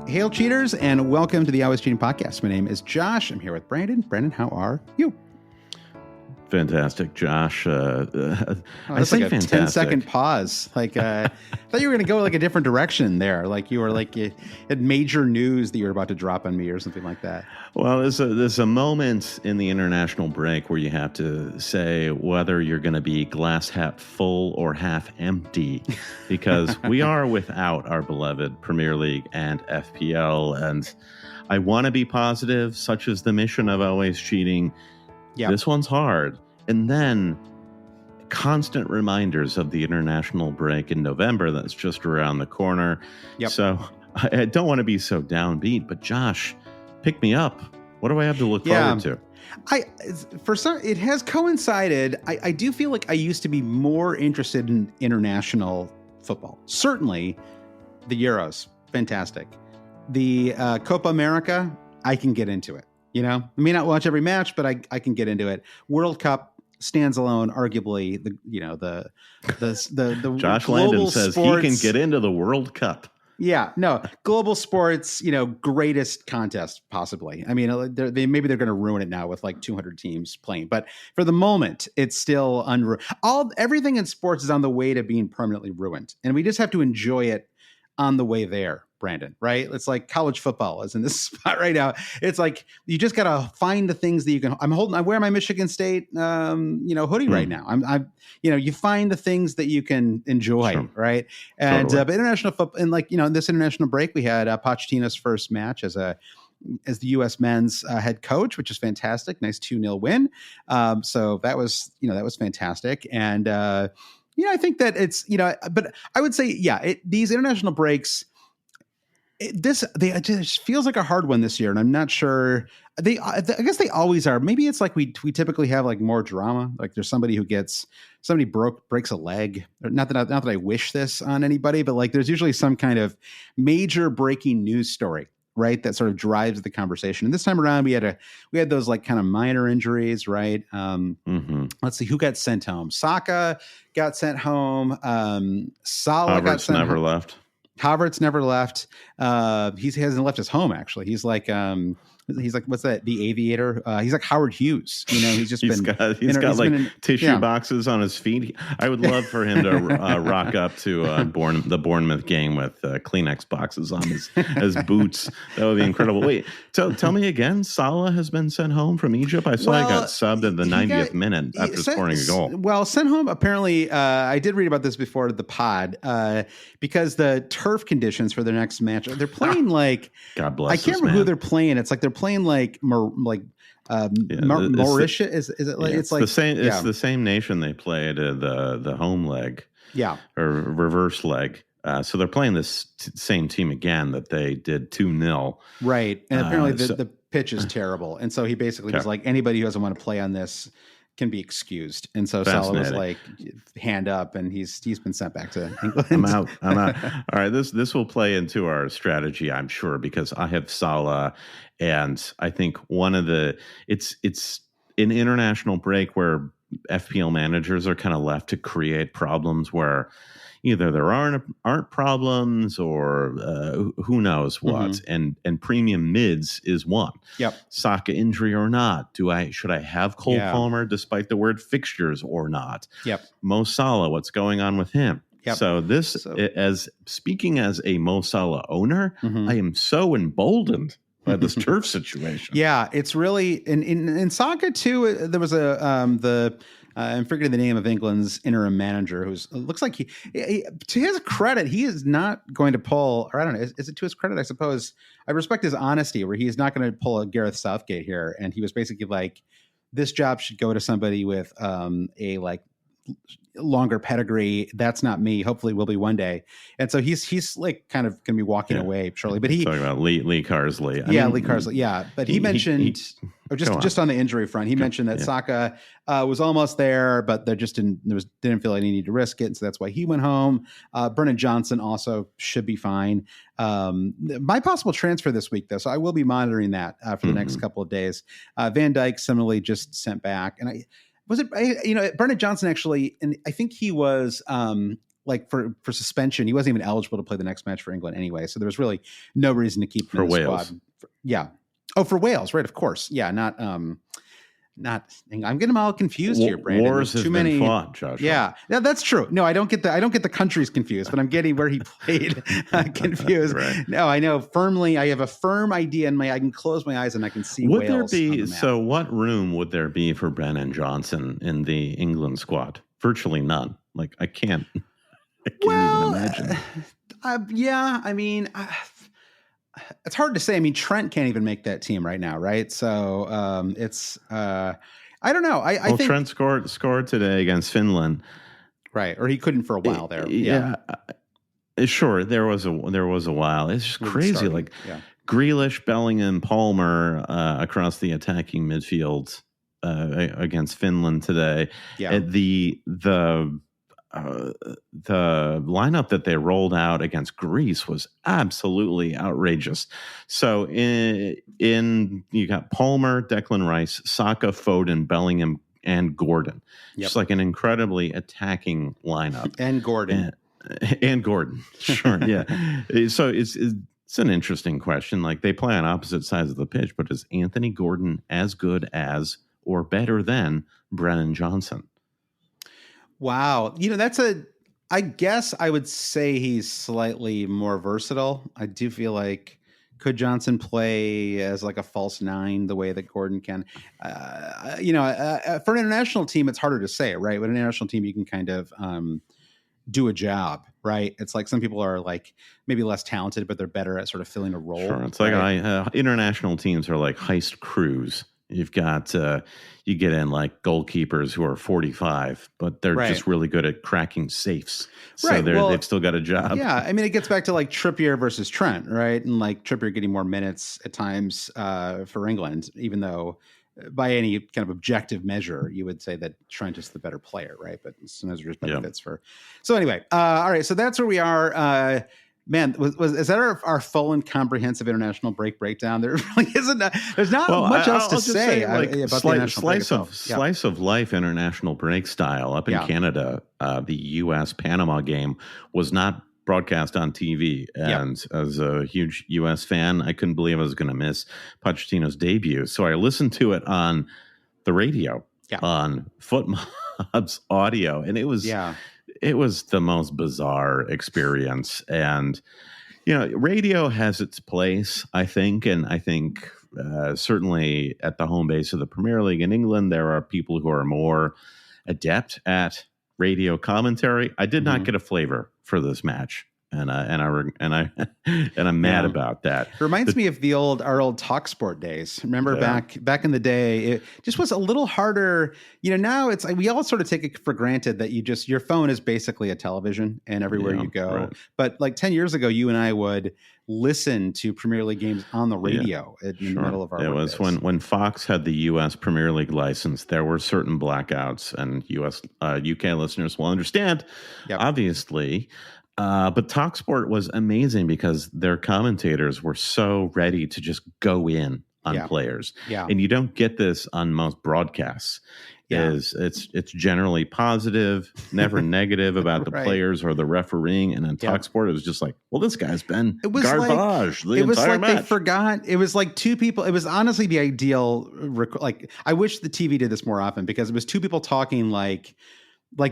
Hail cheaters, and welcome to the Always Cheating Podcast. My name is Josh. I'm here with Brandon. Brandon, how are you? Fantastic, Josh. That's like a fantastic. 10-second pause. Like, I thought you were going to go like a different direction there. Like you were like you had major news that you were about to drop on me or something like that. Well, there's a moment in the international break where you have to say whether you're going to be glass half full or half empty, because we are without our beloved Premier League and FPL. And I want to be positive, such is the mission of Always Cheating. Yep. This one's hard. And then constant reminders of the international break in November that's just around the corner. Yep. So I don't want to be so downbeat, but Josh, pick me up. What do I have to look forward to? It has coincided. I do feel like I used to be more interested in international football. Certainly the Euros, fantastic. The Copa America, I can get into it. You know, I may not watch every match, but I can get into it. World Cup stands alone, arguably the Josh Landon says sports, he can get into the World Cup. Yeah, no, global sports, greatest contest possibly. I mean, maybe they're going to ruin it now with like 200 teams playing, but for the moment, it's still everything in sports is on the way to being permanently ruined, and we just have to enjoy it on the way there. Brandon, right? It's like college football is in this spot right now. It's like you just got to find the things that you can. I'm wearing my Michigan State, hoodie right now. You find the things that you can enjoy, sure. Right? And totally. But international football, and in this international break, we had Pochettino's first match as the U.S. men's head coach, which is fantastic. Nice 2-0 win. So that was fantastic. And I think that it's but I would say these international breaks. It just feels like a hard one this year, and I'm not sure. I guess they always are. Maybe it's like we typically have like more drama. Like there's somebody breaks a leg. Not that I wish this on anybody, but like there's usually some kind of major breaking news story, right? That sort of drives the conversation. And this time around, we had those like kind of minor injuries, right? Let's see who got sent home. Saka got sent home. Salah got sent home. Never left. Havertz never left. He hasn't left his home, actually. He's like what's that? The Aviator. He's like Howard Hughes. He's just he's got tissue boxes on his feet. I would love for him to rock up to the Bournemouth game with Kleenex boxes on his boots. That would be incredible. Wait, tell me again. Salah has been sent home from Egypt. I saw he got subbed at the 90th minute after scoring a goal. Well, sent home. Apparently, I did read about this before the pod because the turf conditions for their next match. They're playing like God bless. I can't remember who they're playing. It's like they're playing like Mauritius. Is it like it's like the same? It's the same nation they played the home leg, or reverse leg. So they're playing this same team again that they did 2-0. Right, and apparently the pitch is terrible, and so he basically was like, anybody who doesn't want to play on this can be excused. And so Salah was like, hand up, and he's been sent back to England. I'm out. All right, this will play into our strategy, I'm sure, because I have Salah, and I think it's an international break where FPL managers are kind of left to create problems where either there aren't problems or who knows what, and premium mids is one. Yep. Saka injury or not? Should I have Cole Palmer despite the word fixtures or not? Yep. Mo Salah, what's going on with him? Yep. So as speaking as a Mo Salah owner, I am so emboldened by this turf situation. Yeah, it's really in Saka too. There was I'm forgetting the name of England's interim manager, looks like he, to his credit, he is not going to pull, or I don't know, is it to his credit? I suppose I respect his honesty, where he's not going to pull a Gareth Southgate here, and he was basically like, this job should go to somebody with a like longer pedigree. That's not me. Hopefully will be one day. And so he's like kind of going to be walking away shortly. But talking about Lee Carsley. Lee Carsley. Yeah. But he mentioned just on the injury front, he mentioned that Saka was almost there, but there just didn't feel like he needed to risk it. And so that's why he went home. Brennan Johnson also should be fine. My possible transfer this week, though, so I will be monitoring that for the next couple of days. Van Dijk similarly just sent back, and Brennan Johnson actually, and I think he was like for suspension. He wasn't even eligible to play the next match for England anyway. So there was really no reason to keep him for in the Wales. squad. Yeah. Oh, for Wales, right? Of course. Yeah. Not. I'm getting them all confused here, Brandon. Wars There's have been fought, Joshua. Yeah, that's true. No, I don't get the countries confused, but I'm getting where he played confused. Right. No, I know firmly. I have a firm idea in I can close my eyes and I can see Would Wales there on be the map. so? What room would there be for Brennan Johnson in the England squad? Virtually none. Like I can't even imagine. Yeah, I mean. It's hard to say. I mean, Trent can't even make that team right now, right? So it's I don't know. I think Trent scored today against Finland, right? Or he couldn't for a while there. Yeah, sure. There was a while. It's just crazy. Like Grealish, Bellingham, Palmer across the attacking midfield against Finland today. Yeah. The lineup that they rolled out against Greece was absolutely outrageous. So in you got Palmer, Declan Rice, Saka, Foden, Bellingham, and Gordon. Just like an incredibly attacking lineup. And Gordon. And Gordon. Sure. Yeah. So it's an interesting question. Like they play on opposite sides of the pitch, but is Anthony Gordon as good as or better than Brennan Johnson? Wow. I guess I would say he's slightly more versatile. I do feel like could Johnson play as like a false nine the way that Gordon can? For an international team, it's harder to say, right? With an international team, you can kind of do a job, right? It's like some people are like maybe less talented, but they're better at sort of filling a role. Sure. It's like international teams are like heist crews. You've got you get in like goalkeepers who are 45, but they're just really good at cracking safes. So they've still got a job. Yeah, I mean, it gets back to like Trippier versus Trent, right? And like Trippier getting more minutes at times for England, even though by any kind of objective measure, you would say that Trent is the better player, right? But sometimes there's benefits for. So anyway, all right. So that's where we are. Man, is that our full and comprehensive international breakdown? There really isn't. There's not much else to say about the international slice of life international break style. Up in Canada, the U.S. Panama game was not broadcast on TV, and as a huge U.S. fan, I couldn't believe I was going to miss Pochettino's debut. So I listened to it on the radio on FootMob's audio, and it was. It was the most bizarre experience. And, radio has its place, I think. And I think certainly at the home base of the Premier League in England, there are people who are more adept at radio commentary. I did not get a flavor for this match. And I'm mad about that. It reminds me of our old TalkSport days. Remember back in the day, it just was a little harder. Now it's like we all sort of take it for granted that your phone is basically a television and everywhere you go. Right. But like 10 years ago, you and I would listen to Premier League games on the radio in the middle of our It was when Fox had the U.S. Premier League license, there were certain blackouts, and UK listeners will understand, obviously. But TalkSport was amazing because their commentators were so ready to just go in on players. Yeah. And you don't get this on most broadcasts. It's generally positive, never negative about the players or the refereeing. And on TalkSport, it was just like, well, this guy's been garbage the entire match. They forgot. It was like two people. It was honestly the ideal. I wish the TV did this more often because it was two people talking like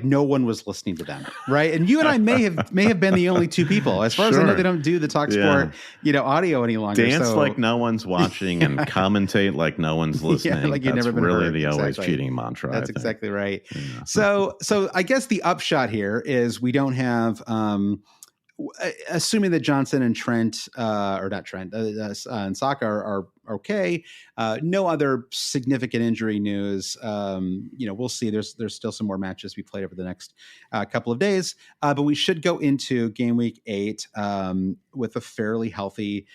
no one was listening to them, right? And you and I may have been the only two people. As far as I know, they don't do the TalkSport, audio any longer. Dance like no one's watching and commentate like no one's listening. Like you've never been really heard. The always cheating mantra. That's exactly right. Yeah. So I guess the upshot here is we don't have. Assuming that Johnson and Trent, and Saka are okay, no other significant injury news. We'll see. There's still some more matches to be played over the next couple of days, but we should go into game week 8 with a fairly healthy,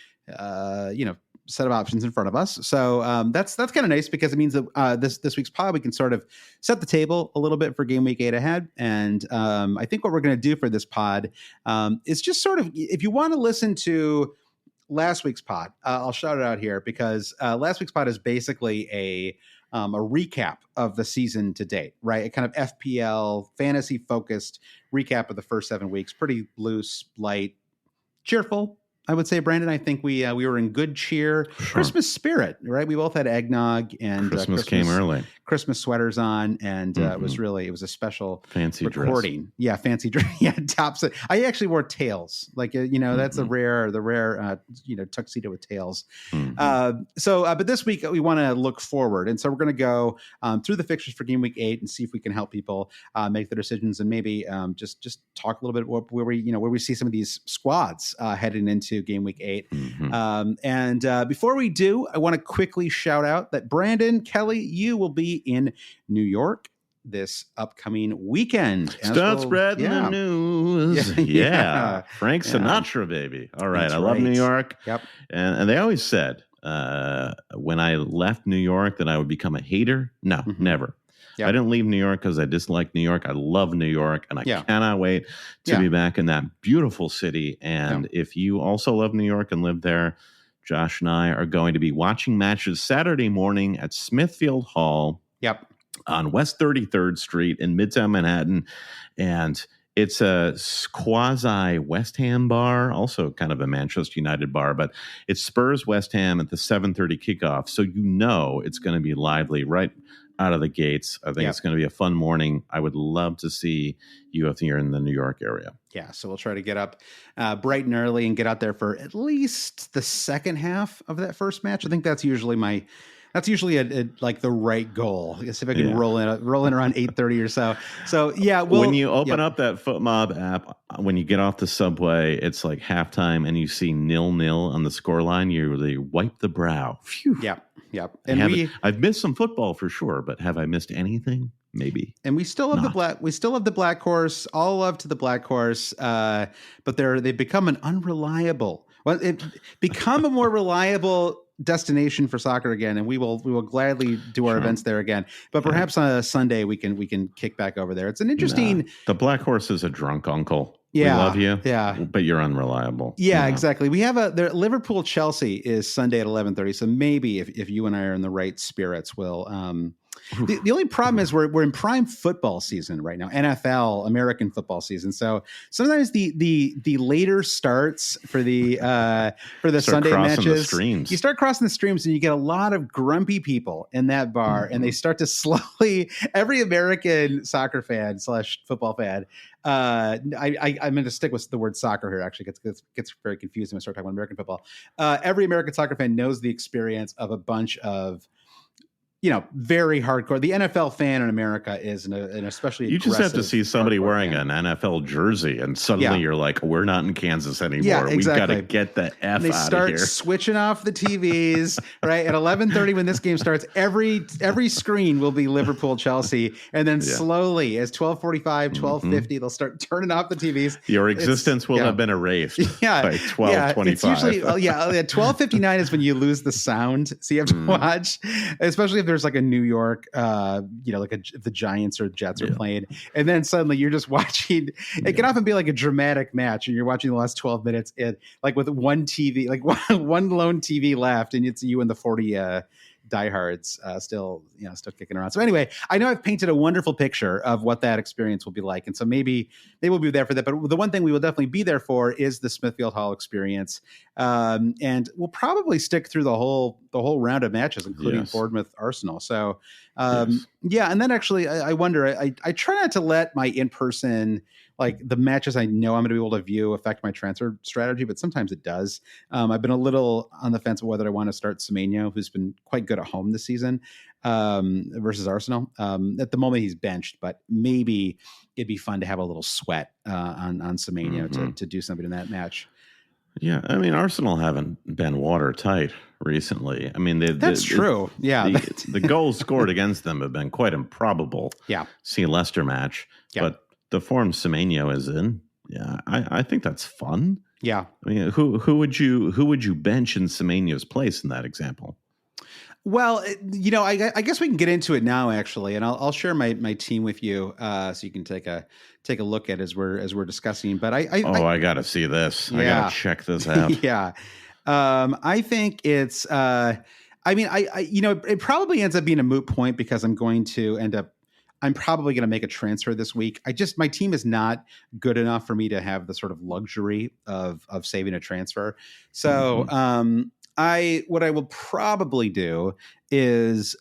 set of options in front of us. So that's kind of nice because it means that this week's pod we can sort of set the table a little bit for game week 8 ahead. And I think what we're going to do for this pod is just sort of, if you want to listen to last week's pod, I'll shout it out here because last week's pod is basically a recap of the season to date, right? A kind of FPL fantasy focused recap of the first 7 weeks. Pretty loose, light, cheerful, I would say, Brandon. I think we were in good cheer, Christmas spirit, right? We both had eggnog and Christmas came early. Christmas sweaters on, and it was a special fancy recording. Dress. Yeah, fancy dress. Yeah, tops. I actually wore tails, like that's the rare tuxedo with tails. But this week we want to look forward, and so we're going to go through the fixtures for game week 8 and see if we can help people make their decisions, and maybe just talk a little bit where we see some of these squads heading into game week 8. Before we do, I want to quickly shout out that Brandon Kelly, you will be in New York this upcoming weekend. Start spreading the news. Yeah. Frank Sinatra, baby. All right. That's I love New York. Yep. And they always said when I left New York that I would become a hater. No, never. Yep. I didn't leave New York because I disliked New York. I love New York, and I cannot wait to be back in that beautiful city. And if you also love New York and live there, Josh and I are going to be watching matches Saturday morning at Smithfield Hall. Yep. On West 33rd Street in Midtown Manhattan. And it's a quasi West Ham bar, also kind of a Manchester United bar, but it's Spurs West Ham at the 7:30 kickoff. So it's going to be lively right out of the gates. I think it's going to be a fun morning. I would love to see you if you're in the New York area. Yeah, so we'll try to get up bright and early and get out there for at least the second half of that first match. I think that's usually like the right goal. I guess if I can roll in around 8:30 or so. So when you open up that FootMob app, when you get off the subway, it's like halftime, and you see 0-0 on the scoreline. You really wipe the brow. Phew. Yep. And I've missed some football for sure, but have I missed anything? Maybe. And we still have the black horse. All love to the black horse, but they've become an unreliable. Well, it become a more reliable destination for soccer again, and we will gladly do our events there again. But perhaps on a Sunday we can kick back over there. It's an interesting. The black horse is a drunk uncle. Yeah, we love you. Yeah, but you're unreliable. Yeah, exactly. We have Liverpool Chelsea is Sunday at 11:30. So maybe if you and I are in the right spirits, we'll. The only problem is we're in prime football season right now, NFL, American football season. So sometimes the later starts for the Sunday matches, you start crossing the streams, and you get a lot of grumpy people in that bar, and they start to slowly. Every American soccer fan / football fan. I'm going to stick with the word soccer here. Actually, gets very confusing when I start talking about American football. Every American soccer fan knows the experience of a bunch of. Very hardcore. The NFL fan in America is an especially. You just have to see somebody wearing an NFL jersey, and suddenly you're like, "We're not in Kansas anymore. Yeah, exactly. We've got to get the F out of here." They start switching off the TVs. Right at 11:30 when this game starts, every screen will be Liverpool Chelsea, and then slowly, as 12:45, 12:50, they'll start turning off the TVs. Your existence will have been erased. By 12:25. It's usually 12:59 is when you lose the sound, so you have to watch, especially if there's like a New York, if the Giants or Jets are playing, and then suddenly you're just watching. It can often be like a dramatic match, and you're watching the last 12 minutes, and like with one TV, like one lone TV left, and it's you and the 40 diehards still kicking around. So anyway, I know I've painted a wonderful picture of what that experience will be like, and so maybe they will be there for that. But the one thing we will definitely be there for is the Smithfield Hall experience, and we'll probably stick through the whole round of matches, including Bournemouth Arsenal. So and then actually I wonder. I try not to let my in-person, like the matches I know I'm going to be able to view, affect my transfer strategy, but sometimes it does. I've been a little on the fence of whether I want to start Semenyo, who's been quite good at home this season, versus Arsenal. At the moment he's benched, but maybe it'd be fun to have a little sweat on Semenyo to do something in that match. Yeah, I mean, Arsenal haven't been watertight recently. I mean, that's true. Yeah, the goals scored against them have been quite improbable. Yeah, see Leicester match, but the form Semenyo is in, I think that's fun. Yeah, I mean, who would you bench in Semenyo's place in that example? Well, I guess we can get into it now, actually, and I'll share my team with you, so you can take a look at as we're discussing. But I got to see this. I got to check this out. I think it's. It probably ends up being a moot point because I'm going to end up I'm probably going to make a transfer this week. My team is not good enough for me to have the sort of luxury of saving a transfer. So what I will probably do is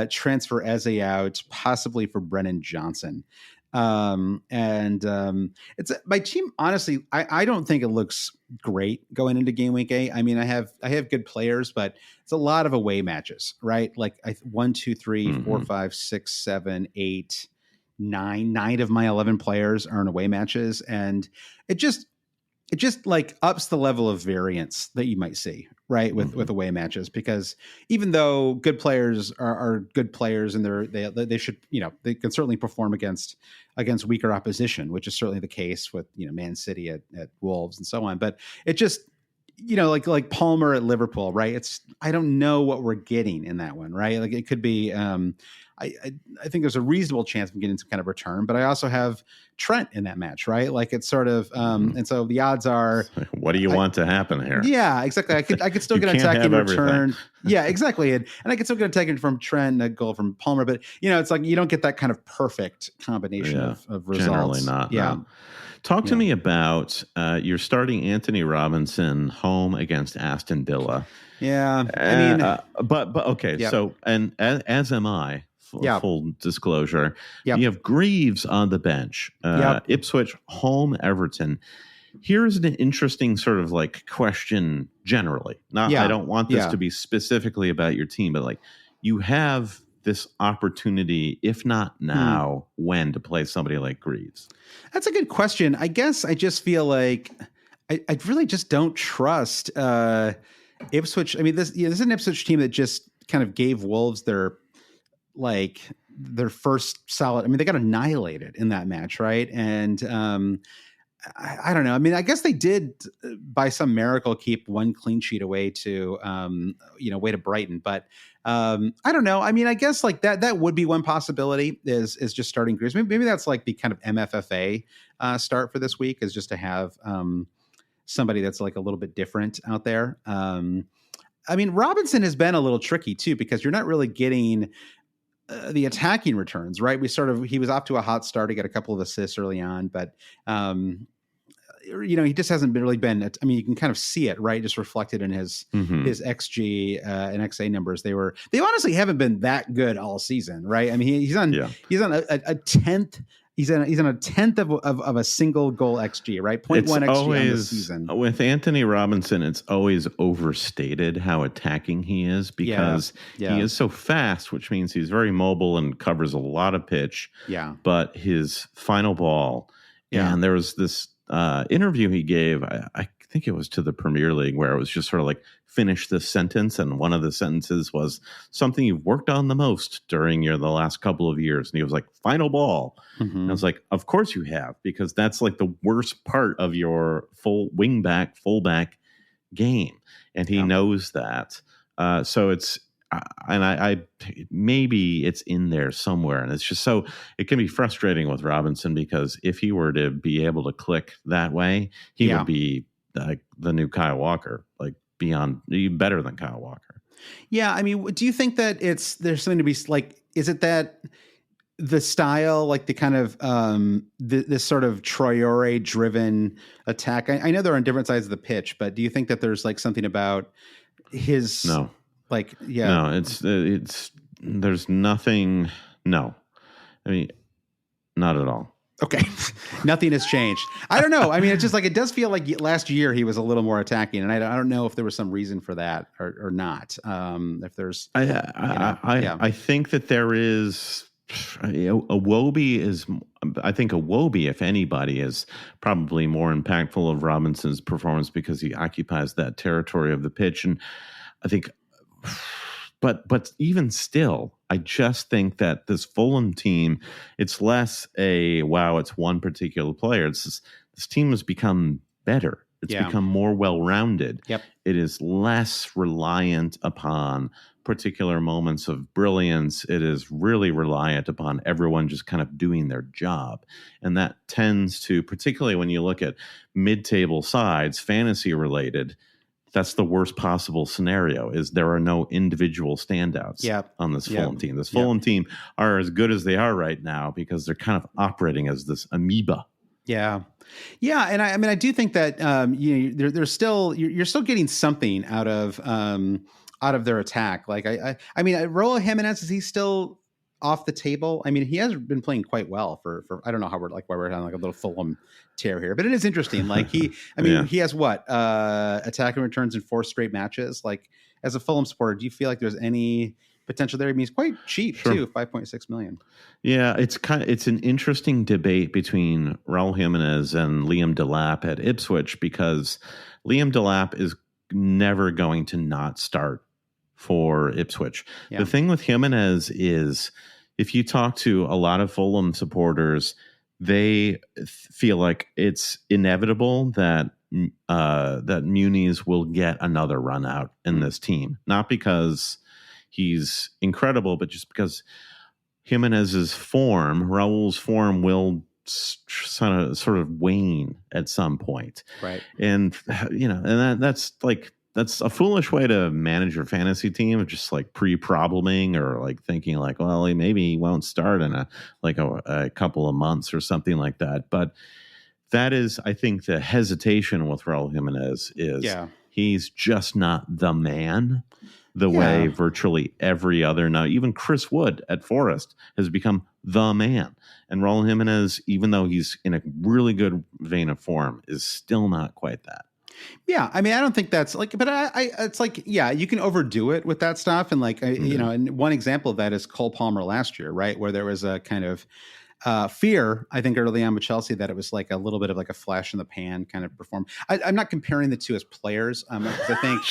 transfer Eze out, possibly for Brennan Johnson. It's my team. Honestly, I don't think it looks great going into game week 8. I mean, I have good players, but it's a lot of away matches, right? Like 1, 2, 3, 4, 5, 6, 7, 8, 9. 9 of my 11 players are in away matches, and it just like ups the level of variance that you might see, right, with away matches, because even though good players are good players and they should, they can certainly perform against weaker opposition, which is certainly the case with Man City at Wolves and so on. But it just like Palmer at Liverpool, right? I don't know what we're getting in that one, right? Like it could be I think there's a reasonable chance of getting some kind of return, but I also have Trent in that match, right? Like it's sort of, and so the odds are. What do you want to happen here? Yeah, exactly. I could still get an attacking return. Yeah, exactly. And I could still get an attacking from Trent and a goal from Palmer, but it's like you don't get that kind of perfect combination of results. Generally not. Yeah. No. Talk to me about you're starting Anthony Robinson home against Aston Villa. Yeah, I mean, but okay. Yep. So and as am I. Full disclosure. Yep. You have Greaves on the bench. Ipswich home Everton. Here's an interesting sort of like question generally. I don't want this to be specifically about your team, but like you have this opportunity, if not now, when to play somebody like Greaves? That's a good question. I guess I just feel like I really just don't trust Ipswich. I mean, this is an Ipswich team that just kind of gave Wolves their first solid. I mean, they got annihilated in that match, right? And I don't know. I mean, I guess they did by some miracle keep one clean sheet away to away to Brighton, but I don't know. I mean, I guess like that would be one possibility is just starting Greaves. Maybe that's like the kind of MFFA start for this week, is just to have somebody that's like a little bit different out there. I mean, Robinson has been a little tricky too, because you're not really getting the attacking returns, right? He was off to a hot start. He got a couple of assists early on, but he just hasn't really been. I mean, you can kind of see it, right? Just reflected in his XG and XA numbers. They honestly haven't been that good all season, right? I mean, he's on a tenth. He's on a tenth of a single goal XG, right? 0.1 XG on the season. With Anthony Robinson, it's always overstated how attacking he is, because he is so fast, which means he's very mobile and covers a lot of pitch. Yeah. But his final ball, and there was this interview he gave, I think it was to the Premier League, where it was just sort of like, finish this sentence, and one of the sentences was something you've worked on the most during the last couple of years, and he was like, final ball. And I was like, of course you have, because that's like the worst part of your fullback game, and he knows that. So it's and I maybe it's in there somewhere, and it's just so it can be frustrating with Robinson, because if he were to be able to click that way, he would be like the new Kyle Walker, like beyond better than Kyle Walker. Yeah, I mean, do you think that there's something to be like? Is it that the style, like the kind of this sort of Traore driven attack? I know they're on different sides of the pitch, but do you think that there's like something about his? No, like no, it's there's nothing. No, I mean, not at all. Okay. Nothing has changed. I don't know. I mean, it's just like, it does feel like last year he was a little more attacking, and I don't know if there was some reason for that or not. If there's, I think that there is Iwobi is, I think Iwobi, if anybody, is probably more impactful of Robinson's performance, because he occupies that territory of the pitch. And I think, but even still, I just think that this Fulham team, it's less it's one particular player. It's just, this team has become better. It's become more well-rounded. Yep. It is less reliant upon particular moments of brilliance. It is really reliant upon everyone just kind of doing their job. And that tends to, particularly when you look at mid-table sides, fantasy related, that's the worst possible scenario. Is there are no individual standouts on this Fulham team. This Fulham team are as good as they are right now because they're kind of operating as this amoeba. Yeah. Yeah. And I do think that, there's still, you're still getting something out of their attack. Like, I mean, Raul Jimenez, is he still off the table? I mean, he has been playing quite well for I don't know how why we're having like a little Fulham tear here, but it is interesting. Like he has what, attacking returns in 4 straight matches. Like, as a Fulham supporter, do you feel like there's any potential there? I mean, he's quite cheap too, 5.6 million. Yeah, it's an interesting debate between Raul Jimenez and Liam Delap at Ipswich, because Liam Delap is never going to not start for Ipswich. Yeah. The thing with Jimenez is, if you talk to a lot of Fulham supporters, they feel like it's inevitable that that Muniz will get another run out in this team, not because he's incredible, but just because Jimenez's form, Raul's form, will sort of wane at some point. Right. And, that's a foolish way to manage your fantasy team, just like pre-probleming or like thinking like, well, maybe he won't start in a couple of months or something like that. But that is, I think, the hesitation with Raul Jimenez is he's just not the man the way virtually every other, now even Chris Wood at Forest has become the man. And Raul Jimenez, even though he's in a really good vein of form, is still not quite that. Yeah, I mean, I don't think that's like, but it's like, you can overdo it with that stuff. And like, and one example of that is Cole Palmer last year, right? Where there was a kind of fear, I think, early on with Chelsea that it was like a little bit of like a flash in the pan kind of perform. I'm not comparing the two as players. I think,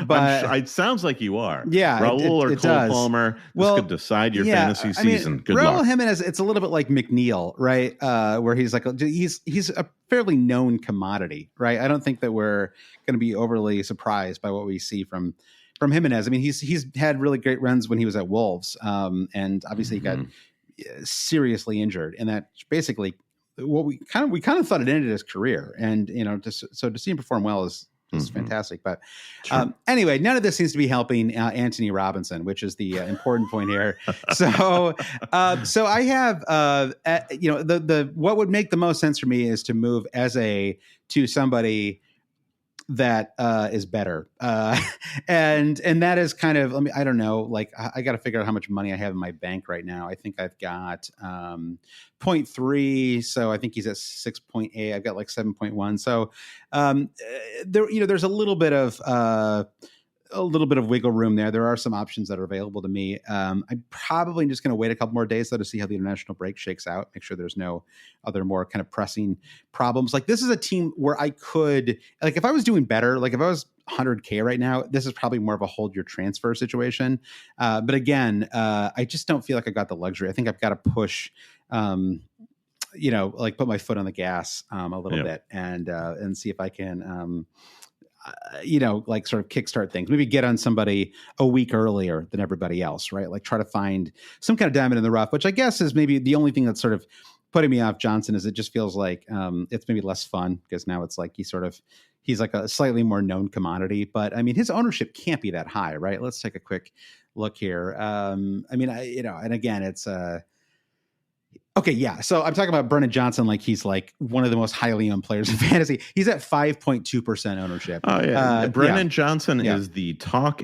but it sounds like you are. Yeah, Raul or Cole Palmer. This could decide your fantasy season. Good luck. Raul Jimenez, it's a little bit like McNeil, right? Where he's like, he's a fairly known commodity, right? I don't think that we're going to be overly surprised by what we see from Jimenez. I mean, he's had really great runs when he was at Wolves, and obviously he got seriously injured, and that basically what we kind of thought it ended his career. And to see him perform well is fantastic. But anyway, none of this seems to be helping Anthony Robinson, which is the important point here. So I have the what would make the most sense for me is to move to somebody that is better. And that is kind of, I don't know, like I got to figure out how much money I have in my bank right now. I think I've got 0.3. So I think he's at 6.8. I've got like 7.1. So there's a little bit of wiggle room there. There are some options that are available to me. I'm probably just going to wait a couple more days though to see how the international break shakes out. Make sure there's no other more kind of pressing problems. Like, this is a team where I could, like, if I was doing better, like if I was 100K right now, this is probably more of a hold your transfer situation. But again, I just don't feel like I got the luxury. I think I've got to push, like put my foot on the gas a little bit and see if I can, like sort of kickstart things, maybe get on somebody a week earlier than everybody else, right? Like try to find some kind of diamond in the rough, which I guess is maybe the only thing that's sort of putting me off Johnson. Is it just feels like it's maybe less fun because now it's like he's like a slightly more known commodity. But I mean, his ownership can't be that high, right? Let's take a quick look here. And again, it's okay, yeah. So I'm talking about Brennan Johnson like he's like one of the most highly owned players in fantasy. He's at 5.2% ownership. Oh yeah, Brennan Johnson is the talk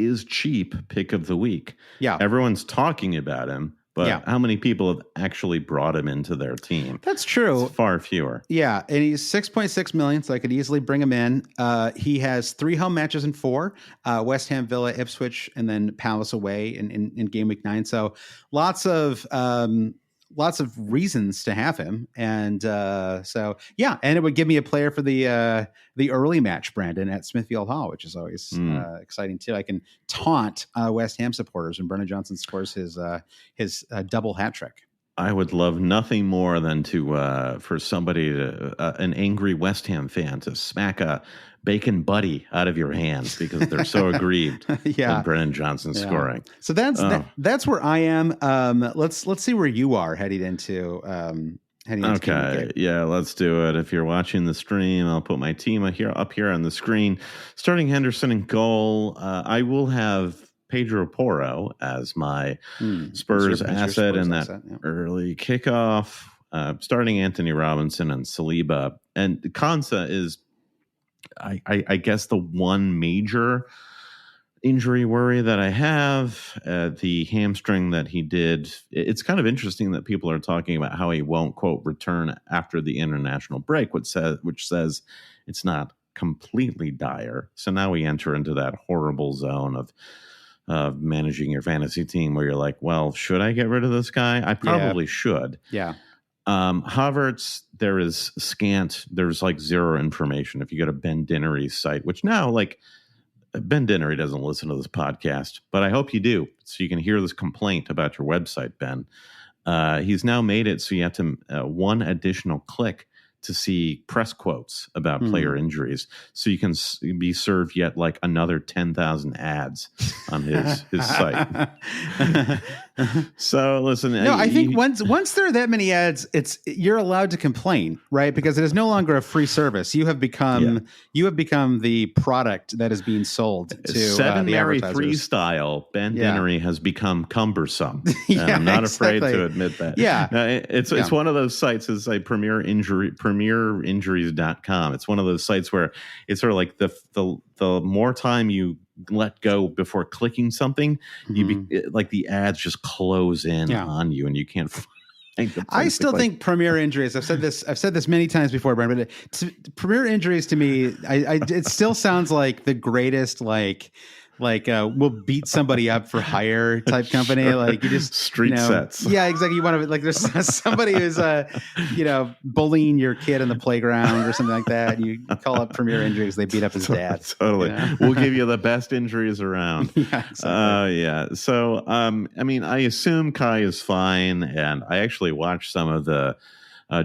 is cheap pick of the week. Yeah, everyone's talking about him, but how many people have actually brought him into their team? That's true. It's far fewer. Yeah, and he's 6.6 million, so I could easily bring him in. He has 3 home matches in 4: West Ham, Villa, Ipswich, and then Palace away in game week 9. So lots of reasons to have him. And and it would give me a player for the early match, Brandon, at Smithfield Hall, which is always exciting too. I can taunt West Ham supporters when Brennan Johnson scores his double hat trick. I would love nothing more than for somebody an angry West Ham fan to smack a bacon buddy out of your hands because they're so aggrieved with Brennan Johnson scoring. So that's where I am. Let's see where you are heading into heading into Game Week 8. Yeah, let's do it. If you're watching the stream, I'll put my team up here on the screen. Starting Henderson in goal, I will have Pedro Porro as my Spurs asset in that early kickoff. Starting Anthony Robinson and Saliba. And Konsa is, I guess, the one major injury worry that I have. The hamstring that he did. It's kind of interesting that people are talking about how he won't, quote, return after the international break, which says it's not completely dire. So now we enter into that horrible zone of managing your fantasy team where you're like, well, should I get rid of this guy? I probably should. Yeah. Havertz, there's like zero information. If you go to Ben Dinnery's site, which now, like, Ben Dinnery doesn't listen to this podcast, but I hope you do, so you can hear this complaint about your website, Ben. He's now made it so you have to one additional click to see press quotes about player injuries, so you can be served yet like another 10,000 ads on his site. So listen, no, I think once there are that many ads, you're allowed to complain, right? Because it is no longer a free service. You have become the product that is being sold to Seven the Mary advertisers. 3 style. Ben Dinnery has become cumbersome. Yeah, I'm not afraid to admit that. Yeah, it's one of those sites. It's like premierinjuries.com. It's one of those sites where it's sort of like the more time you let go before clicking something, like the ads just close in on you, and you can't find the I still think Premier Injuries. I've said this many times before, Brian, but Premier Injuries to me, it still sounds like the greatest we'll beat somebody up for hire type company. Like you just street sets. Yeah, exactly. You want to, like, there's somebody who's bullying your kid in the playground or something like that. And you call up Premier Injuries, they beat up his dad. Totally. We'll give you the best injuries around. Yeah, exactly. Yeah. So I assume Kai is fine, and I actually watched some of the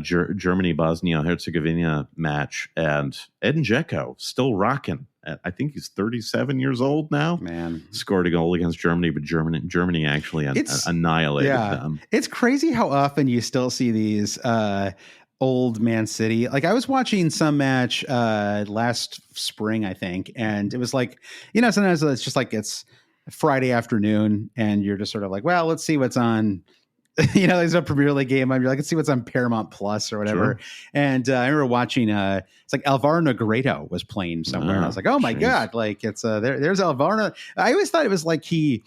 Germany Bosnia Herzegovina match, and Edin Dzeko still rocking. I think he's 37 years old now. Man, scored a goal against Germany, but Germany actually annihilated them. It's crazy how often you still see these old Man City. Like, I was watching some match last spring, I think, and it was like, sometimes it's just like it's Friday afternoon, and you're just sort of like, well, let's see what's on. There's a Premier League game. You're like, let's see what's on Paramount Plus or whatever. Sure. And I remember watching, it's like Alvaro Negredo was playing somewhere. And I was like, oh my God, like it's there's Alvaro. I always thought it was like he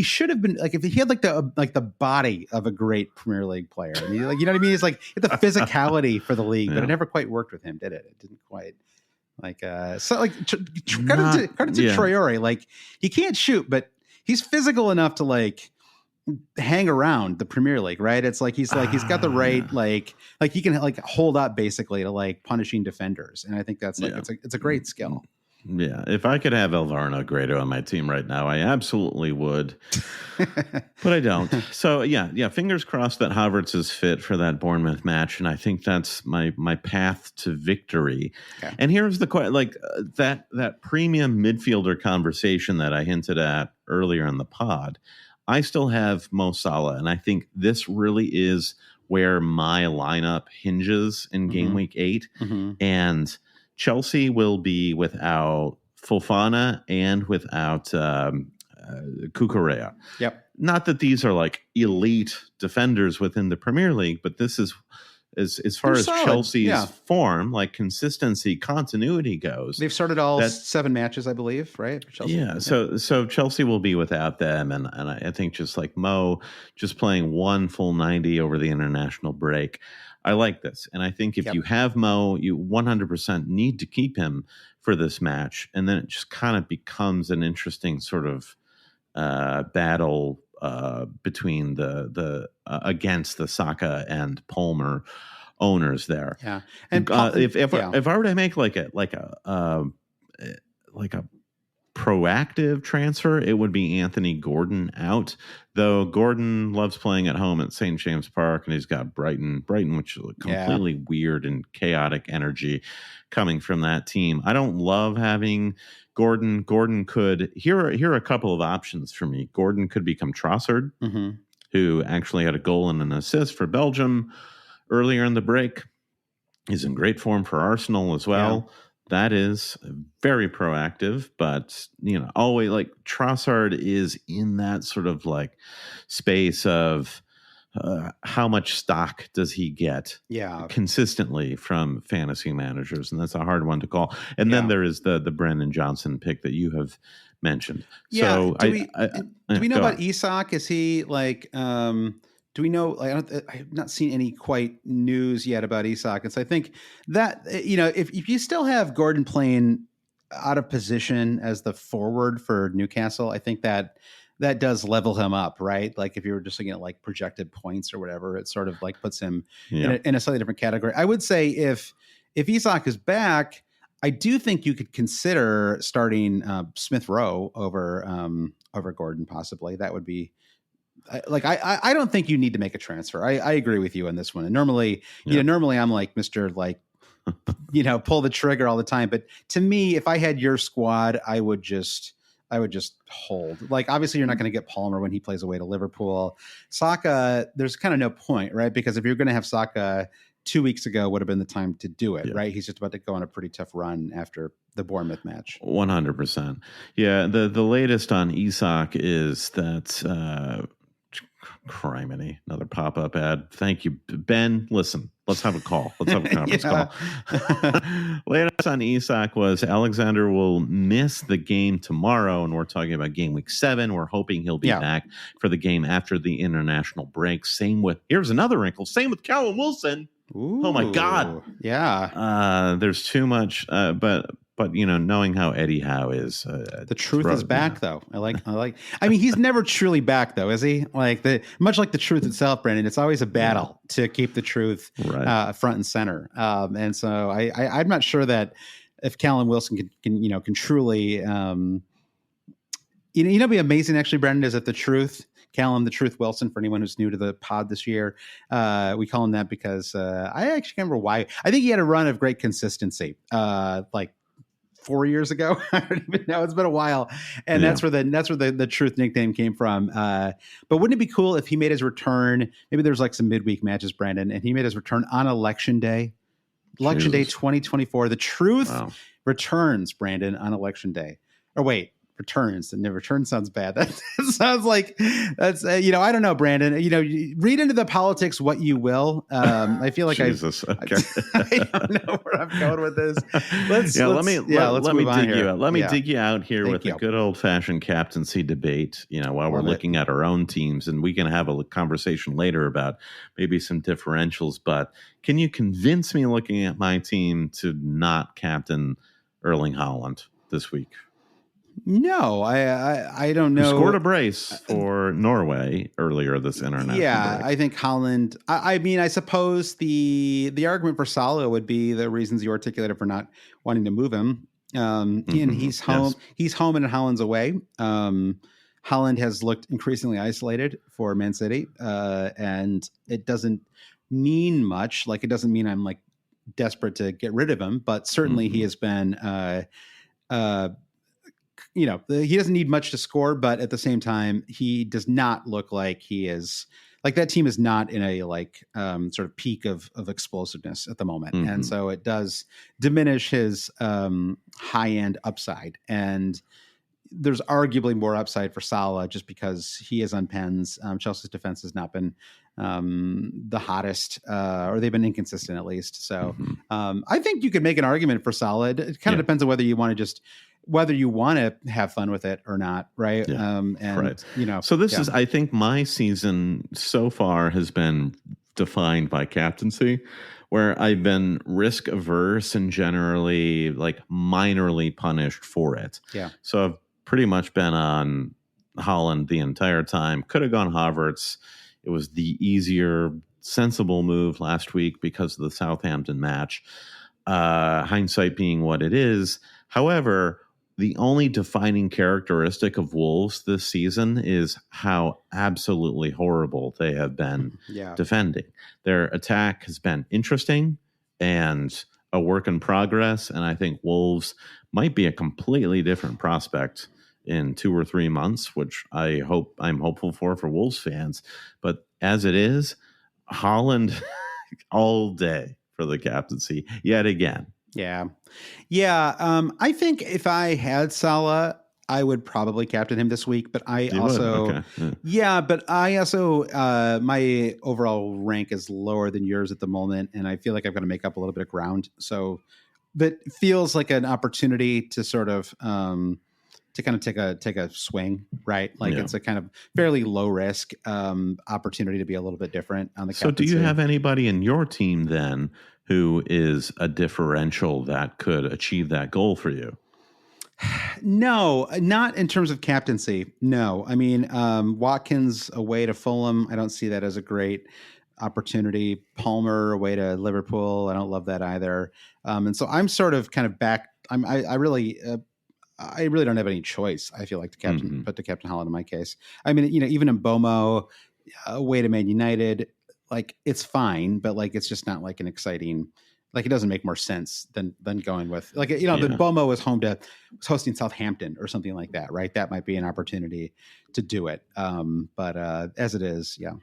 should have been, like, if he had the body of a great Premier League player. And you know what I mean? It's like the physicality for the league, but it never quite worked with him, did it? It didn't quite. Like credit to Traore. Like, he can't shoot, but he's physical enough to like hang around the Premier League, right? It's like he's got the right like he can like hold up basically to like punishing defenders, and I think that's like it's a great skill. Yeah, if I could have Alvaro Negredo on my team right now, I absolutely would, but I don't. So yeah, fingers crossed that Havertz is fit for that Bournemouth match, and I think that's my path to victory. Okay. And here's the question: like that premium midfielder conversation that I hinted at earlier in the pod. I still have Mo Salah, and I think this really is where my lineup hinges in Game Week 8. And Chelsea will be without Fofana and without Cucurella. Yep. Not that these are like elite defenders within the Premier League, but this is as far as solid. Chelsea's form, like consistency, continuity goes. They've started all 7 matches, I believe, right? Chelsea? Yeah, so Chelsea will be without them, and I think just like Mo, just playing one full 90 over the international break. I like this, and I think if you have Mo, you 100% need to keep him for this match, and then it just kind of becomes an interesting sort of battle between the against the Saka and Palmer owners there. Yeah, and if I were to make like a proactive transfer, it would be Anthony Gordon out. Though Gordon loves playing at home at St. James Park, and he's got Brighton, which is a completely weird and chaotic energy coming from that team. I don't love having Gordon. Gordon could here are a couple of options for me. Gordon could become Trossard, who actually had a goal and an assist for Belgium. earlier in the break. He's in great form for Arsenal as well. Yeah. That is very proactive, but always like Trossard is in that sort of like space of how much stock does he get consistently from fantasy managers, and that's a hard one to call. And then there is the Brendan Johnson pick that you have mentioned. Yeah. So do we know about Isak? Is he like? Do we know? Like, I've not seen any quite news yet about Isak. And so I think that if you still have Gordon playing out of position as the forward for Newcastle, I think that does level him up, right? Like if you were just looking at like projected points or whatever, it sort of like puts him in a slightly different category. I would say if Isak is back, I do think you could consider starting Smith Rowe over Gordon. Possibly that would be. I don't think you need to make a transfer. I agree with you on this one. And normally, normally I'm like Mr. like, pull the trigger all the time. But to me, if I had your squad, I would just hold. Like, obviously you're not going to get Palmer when he plays away to Liverpool. Saka, there's kind of no point, right? Because if you're going to have Saka 2 weeks ago would have been the time to do it, right? He's just about to go on a pretty tough run after the Bournemouth match. 100%. Yeah. The latest on Isak is that, criminy, another pop-up ad. Thank you, Ben. Listen, let's have a call. Let's have a conference call. Latest on Isak was Alexander will miss the game tomorrow, and we're talking about game week 7. We're hoping he'll be back for the game after the international break. Here's another wrinkle. Same with Callum Wilson. Ooh, oh my God. Yeah. There's too much, but knowing how Eddie Howe is, the truth is back though. I mean, he's never truly back though, is he? Like much like the truth itself, Brendan, it's always a battle to keep the truth front and center. And so I'm not sure that if Callum Wilson can truly, be amazing actually, Brendan, is that the truth, Callum, the Truth Wilson, for anyone who's new to the pod this year. We call him that because I actually can't remember why. I think he had a run of great consistency, like 4 years ago. I don't even know. It's been a while. And that's where the Truth nickname came from. But wouldn't it be cool if he made his return? Maybe there's like some midweek matches, Brandon, and he made his return on Election Day. Election Day 2024. The Truth returns, Brandon, on Election Day. Or wait. Returns, and the return sounds bad. That sounds like that's I don't know, Brandon. Read into the politics what you will. I feel like Jesus. I don't know where I'm going with this. Let me dig you out. Let me dig you out here with a good old fashioned captaincy debate. While we're looking at our own teams, and we can have a conversation later about maybe some differentials. But can you convince me, looking at my team, to not captain Erling Haaland this week? No, I don't know. He scored a brace for Norway earlier this international break. I think Haaland. I mean, I suppose the argument for Salah would be the reasons you articulated for not wanting to move him. And he's home. Yes. He's home and Haaland's away. Haaland has looked increasingly isolated for Man City, and it doesn't mean much. Like, it doesn't mean I'm like desperate to get rid of him, but certainly he has been. He doesn't need much to score, but at the same time, he does not look like he is like that team is not in a sort of peak of explosiveness at the moment. And so it does diminish his high end upside. And there's arguably more upside for Salah just because he is on pens. Chelsea's defense has not been the hottest, or they've been inconsistent at least. So I think you could make an argument for Salah. It kind of depends on whether you want to have fun with it or not. Right. So this is, I think my season so far has been defined by captaincy, where I've been risk averse and generally like minorly punished for it. Yeah. So I've pretty much been on Haaland the entire time. Could have gone Havertz. It was the easier, sensible move last week because of the Southampton match. Hindsight being what it is. However, the only defining characteristic of Wolves this season is how absolutely horrible they have been defending. Their attack has been interesting and a work in progress, and I think Wolves might be a completely different prospect in 2 or 3 months, which I'm hopeful for Wolves fans. But as it is, Haaland all day for the captaincy yet again. Yeah. I think if I had Salah, I would probably captain him this week, but I also, but I also, my overall rank is lower than yours at the moment. And I feel like I've got to make up a little bit of ground. So, but it feels like an opportunity to sort of, to kind of take a swing, right? Like it's a kind of fairly low risk opportunity to be a little bit different on the captaincy. So do you have anybody in your team then who is a differential that could achieve that goal for you? No, not in terms of captaincy. No, I mean, Watkins away to Fulham. I don't see that as a great opportunity. Palmer away to Liverpool. I don't love that either. And so I'm sort of kind of back. I really don't have any choice. I feel like to captain, put to Captain Holland in my case. I mean, even in Bomo away to Man United, like it's fine, but like it's just not like an exciting. Like it doesn't make more sense than going with the Bomo was hosting Southampton or something like that, right? That might be an opportunity to do it. But as it is, yeah.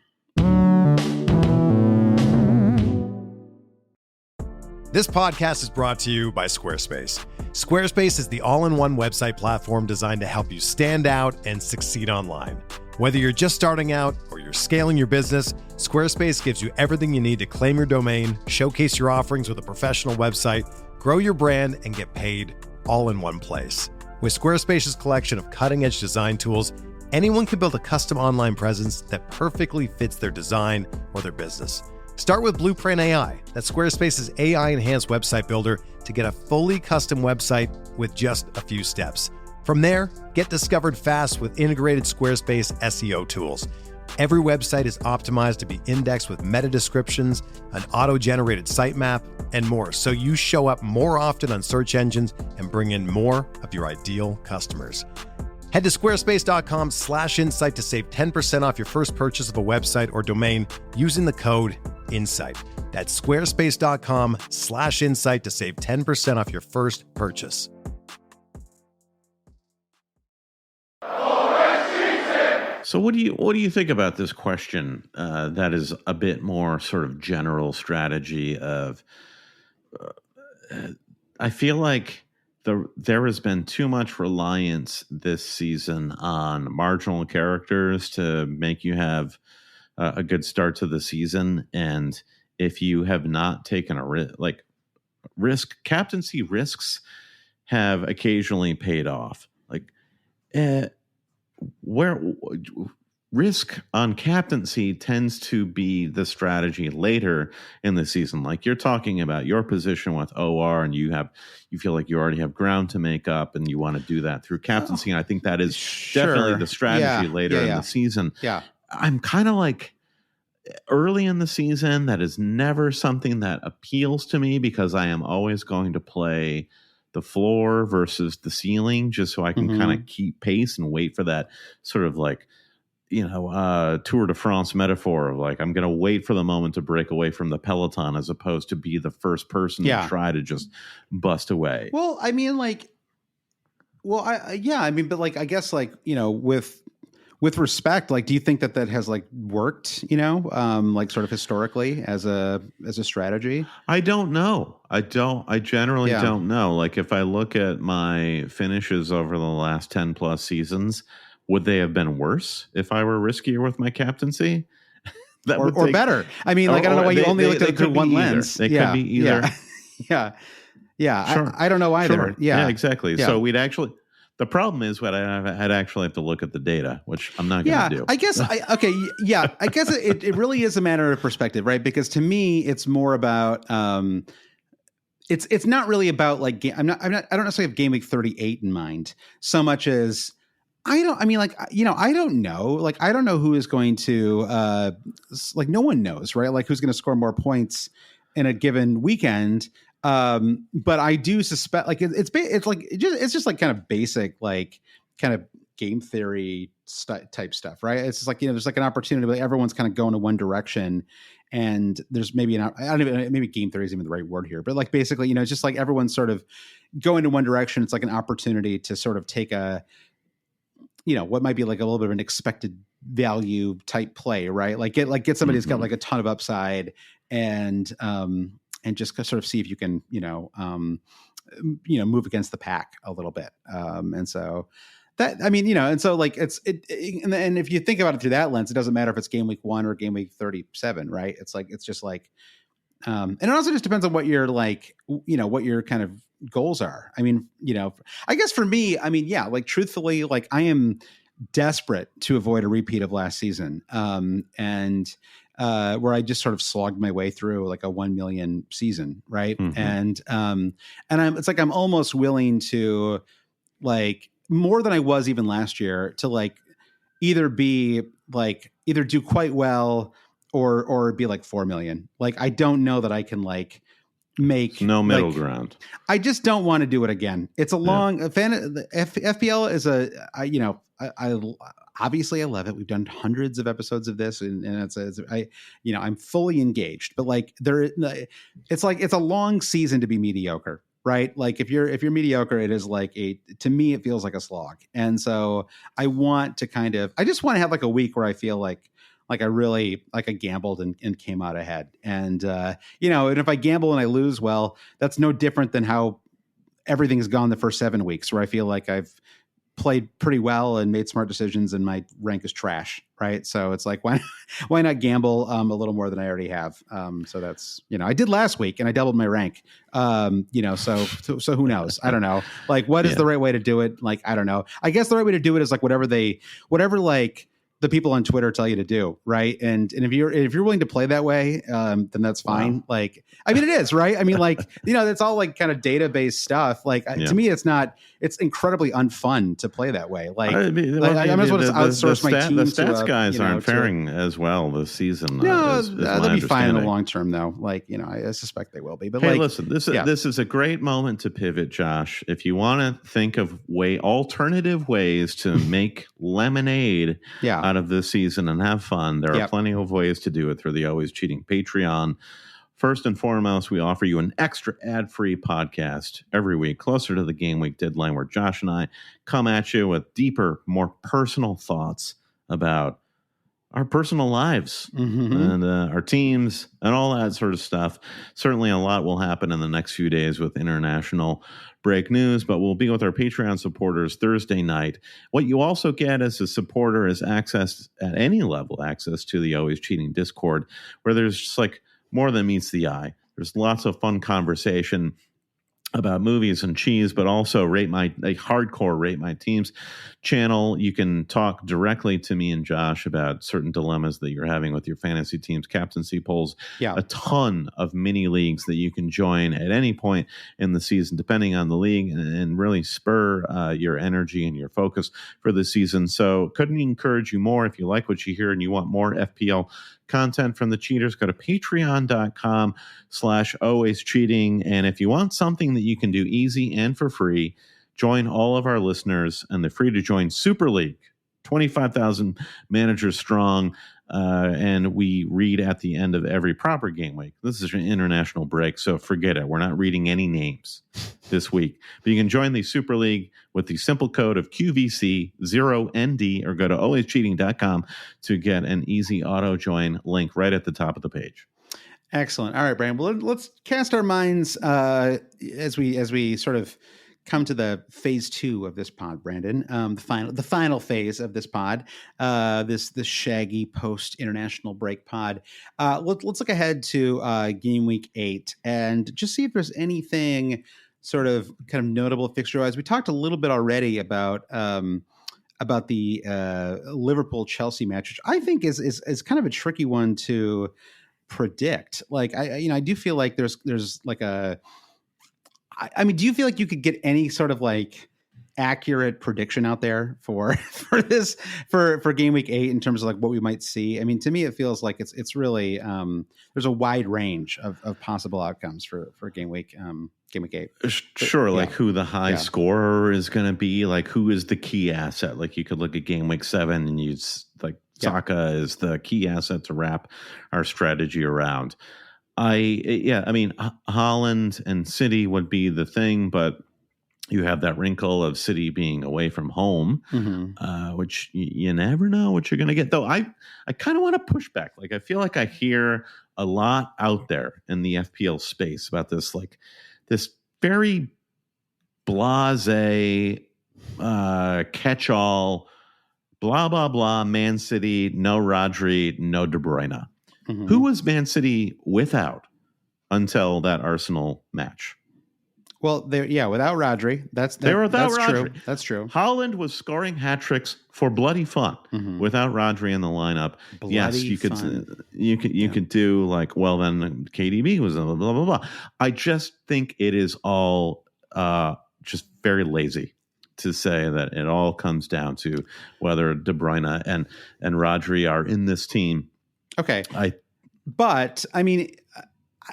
This podcast is brought to you by Squarespace. Squarespace is the all-in-one website platform designed to help you stand out and succeed online. Whether you're just starting out or you're scaling your business, Squarespace gives you everything you need to claim your domain, showcase your offerings with a professional website, grow your brand, and get paid all in one place. With Squarespace's collection of cutting-edge design tools, anyone can build a custom online presence that perfectly fits their design or their business. Start with Blueprint AI. That's Squarespace's AI-enhanced website builder to get a fully custom website with just a few steps. From there, get discovered fast with integrated Squarespace SEO tools. Every website is optimized to be indexed with meta descriptions, an auto-generated sitemap, and more, so you show up more often on search engines and bring in more of your ideal customers. Head to squarespace.com/insight to save 10% off your first purchase of a website or domain using the code INSIGHT. That's squarespace.com/insight to save 10% off your first purchase. So what do you think about this question that is a bit more sort of general strategy of I feel like there has been too much reliance this season on marginal characters to make you have a good start to the season, and if you have not taken a captaincy risks have occasionally paid off. Where risk on captaincy tends to be the strategy later in the season. Like you're talking about your position with OR and you feel like you already have ground to make up and you want to do that through captaincy. And I think that is definitely the strategy later in the season. Yeah. I'm kind of like early in the season, that is never something that appeals to me because I am always going to play the floor versus the ceiling just so I can kind of keep pace and wait for that sort of like, Tour de France metaphor of like, I'm going to wait for the moment to break away from the peloton as opposed to be the first person to try to just bust away. Well, I mean, like, I guess like, with respect, like, do you think that has like worked, like sort of historically as a strategy? I don't know. I generally don't know. Like if I look at my finishes over the last 10 plus seasons, would they have been worse if I were riskier with my captaincy? Or better. I mean, like, I don't know why you only looked at it through one lens. They could be either. Yeah. Sure. I don't know either. Sure. Yeah, exactly. Yeah. So the problem is I'd actually have to look at the data, which I'm not going to do. I guess. I guess it really is a matter of perspective, right? Because to me, it's more about. It's not really about like I don't necessarily have game week 38 in mind so much as I don't know. Like, I don't know who is going to no one knows, right? Like who's going to score more points in a given weekend. But I do suspect like it's just like kind of basic, like kind of game theory type stuff, right? It's just like, there's like an opportunity, like everyone's kind of going to one direction and there's maybe maybe game theory isn't even the right word here, but like basically, it's just like everyone's sort of going to one direction. It's like an opportunity to sort of take what might be like a little bit of an expected value type play, right? Like get somebody who's got like a ton of upside and just sort of see if you can, move against the pack a little bit. And so that, I mean, and so like and if you think about it through that lens, it doesn't matter if it's game week 1 or game week 37, right? It's like, it's just like, and it also just depends on what your like, what your kind of goals are. I mean, I guess for me, I mean, yeah, like truthfully, like I am desperate to avoid a repeat of last season. And where I just sort of slogged my way through like a 1 million season. Right. Mm-hmm. And it's like, I'm almost willing to, like, more than I was even last year, to like either do quite well or be like 4 million. Like, I don't know that I can like make no middle ground. I just don't want to do it again. It's a long FPL is I obviously I love it. We've done hundreds of episodes of this, and I'm fully engaged. But like it's a long season to be mediocre, right? Like if you're mediocre, it is like to me it feels like a slog. And so I just want to have like a week where I feel like I really I gambled and came out ahead. And and if I gamble and I lose, well, that's no different than how everything's gone the first 7 weeks, where I feel like I've played pretty well and made smart decisions and my rank is trash. Right. So it's like, why not gamble a little more than I already have? So that's, I did last week and I doubled my rank. So who knows? I don't know. Like, what is the right way to do it? Like, I don't know. I guess the right way to do it is like whatever like the people on Twitter tell you to do, right? And if you're willing to play that way, then that's fine. Wow. Like, I mean, it is, right? I mean, like, that's all like kind of database stuff. Like to me, it's incredibly unfun to play that way. Like, I might as well just outsource my team. The stats guys aren't faring as well this season. No, they'll be fine in the long term, though. Like, I suspect they will be. But hey, listen, this is a great moment to pivot, Josh. If you want to think of alternative ways to make lemonade out of this season and have fun, there are plenty of ways to do it through the Always Cheating Patreon. First and foremost, we offer you an extra ad-free podcast every week closer to the game week deadline, where Josh and I come at you with deeper, more personal thoughts about our personal lives and our teams and all that sort of stuff. Certainly a lot will happen in the next few days with international break news, but we'll be with our Patreon supporters Thursday night. What you also get as a supporter is access at any level, access to the Always Cheating Discord, where there's just like more than meets the eye. There's lots of fun conversation about movies and cheese, but also hardcore Rate My Teams channel. You can talk directly to me and Josh about certain dilemmas that you're having with your fantasy teams, captaincy polls, a ton of mini leagues that you can join at any point in the season, depending on the league, and really spur your energy and your focus for the season. So couldn't encourage you more. If you like what you hear and you want more FPL content from the cheaters, go to patreon.com/always cheating. And if you want something that you can do easy and for free, join all of our listeners and the free to join Super League, 25,000 managers strong. And we read at the end of every proper game week. This is an international break, so forget it. We're not reading any names this week. But you can join the Super League with the simple code of QVC0ND, or go to alwayscheating.com to get an easy auto join link right at the top of the page. Excellent. All right, Brian. Well, let's cast our minds as we sort of come to the phase 2 of this pod, Brandon. The final phase of this pod, this shaggy post international break pod. Let's look ahead to game week 8 and just see if there's anything sort of kind of notable fixture wise. We talked a little bit already about the Liverpool Chelsea match, which I think is kind of a tricky one to predict. Like I do feel like there's like I mean, do you feel like you could get any sort of like accurate prediction out there for game week 8 in terms of like what we might see? I mean, to me, it feels like it's really there's a wide range of possible outcomes for game week 8. Sure, like who the high scorer is going to be, like who is the key asset. Like you could look at game week 7 and you'd like Saka is the key asset to wrap our strategy around. I mean, Holland and City would be the thing, but you have that wrinkle of City being away from home, which you never know what you're going to get. Though I kind of want to push back. Like I feel like I hear a lot out there in the FPL space about this very blasé, catch-all, blah, blah, blah, Man City, no Rodri, no De Bruyne. Mm-hmm. Who was Man City without until that Arsenal match? Well, without Rodri, that's Rodri. True. That's true. Holland was scoring hat tricks for bloody fun without Rodri in the lineup. You could do like, well, then KDB was blah blah blah. I just think it is all just very lazy to say that it all comes down to whether De Bruyne and Rodri are in this team. Okay, but I mean,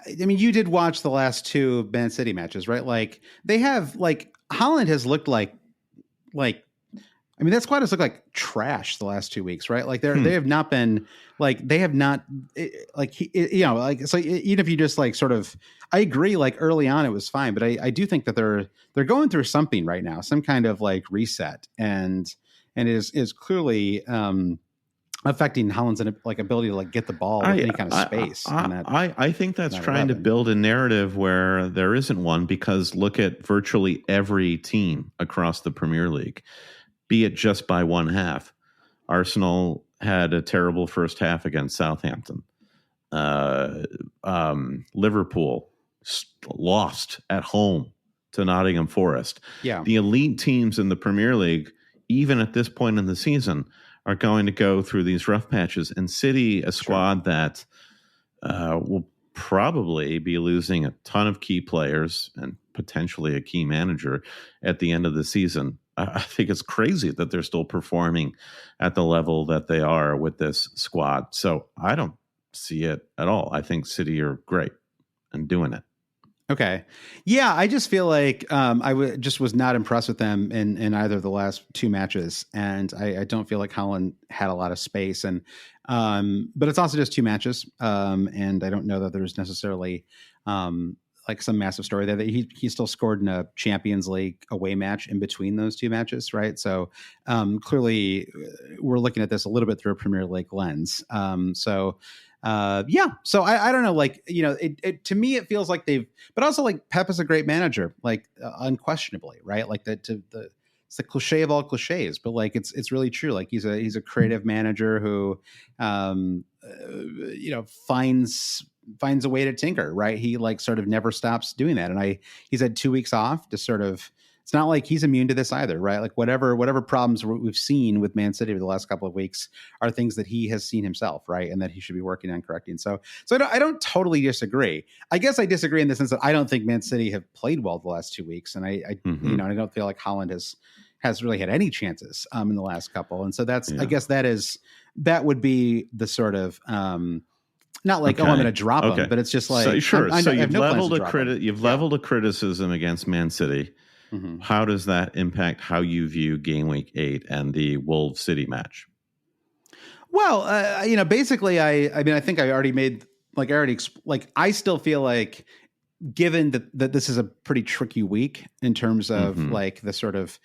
you did watch the last two Man City matches, right? Like they have, like Holland has looked like that squad has looked like trash the last 2 weeks, right? Like they have not been like they have not like so even if you just like sort of, I agree, like early on it was fine, but I do think that they're going through something right now, some kind of like reset, and it is clearly affecting Holland's ability to like get the ball with any kind of space. I think that's trying to build a narrative where there isn't one, because look at virtually every team across the Premier League, be it just by one half. Arsenal had a terrible first half against Southampton. Liverpool lost at home to Nottingham Forest. Yeah. The elite teams in the Premier League, even at this point in the season, are going to go through these rough patches. And City, a squad that will probably be losing a ton of key players and potentially a key manager at the end of the season. I think it's crazy that they're still performing at the level that they are with this squad. So I don't see it at all. I think City are great and doing it. Okay. Yeah, I just feel like just was not impressed with them in either of the last two matches, and I don't feel like Holland had a lot of space. And but it's also just two matches, and I don't know that there's necessarily like some massive story there. That he still scored in a Champions League away match in between those two matches, right? So clearly we're looking at this a little bit through a Premier League lens. So I don't know, like, it to me it feels like but also like Pep is a great manager, like unquestionably, right? Like it's the cliche of all cliches, but like it's really true. Like he's a creative manager who finds a way to tinker, right? He like sort of never stops doing that, and he's had 2 weeks off to sort of. It's not like he's immune to this either, right? Like whatever problems we've seen with Man City over the last couple of weeks are things that he has seen himself, right? And that he should be working on correcting. So I don't totally disagree. I guess I disagree in the sense that I don't think Man City have played well the last 2 weeks, and I don't feel like Holland has really had any chances in the last couple. And so I guess that would be the sort of not like, I'm going to drop him, but it's just like, so, sure. So you've leveled a criticism against Man City. Mm-hmm. How does that impact how you view Game Week 8 and the Wolves City match? Well, basically, I think I already made I still feel like, given that this is a pretty tricky week in terms of like the sort of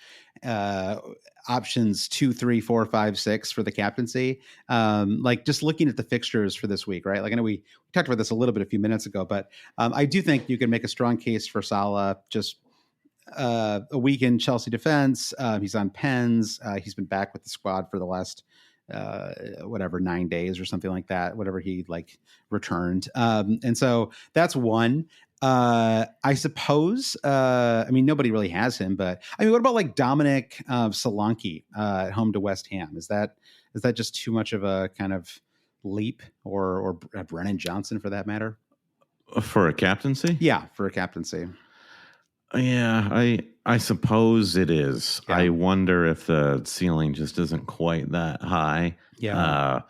options 2, 3, 4, 5, 6 for the captaincy, like just looking at the fixtures for this week, right? Like I know we talked about this a little bit a few minutes ago, but I do think you can make a strong case for Salah. Just a week in Chelsea defense. He's on pens. He's been back with the squad for the last 9 days or something like that, whatever he like returned. And so that's one. I suppose, nobody really has him, but what about like Dominic Solanke at home to West Ham? Is that just too much of a kind of leap, or Brennan Johnson for that matter? For a captaincy? Yeah, for a captaincy. Yeah, I suppose it is. Yeah. I wonder if the ceiling just isn't quite that high. Yeah.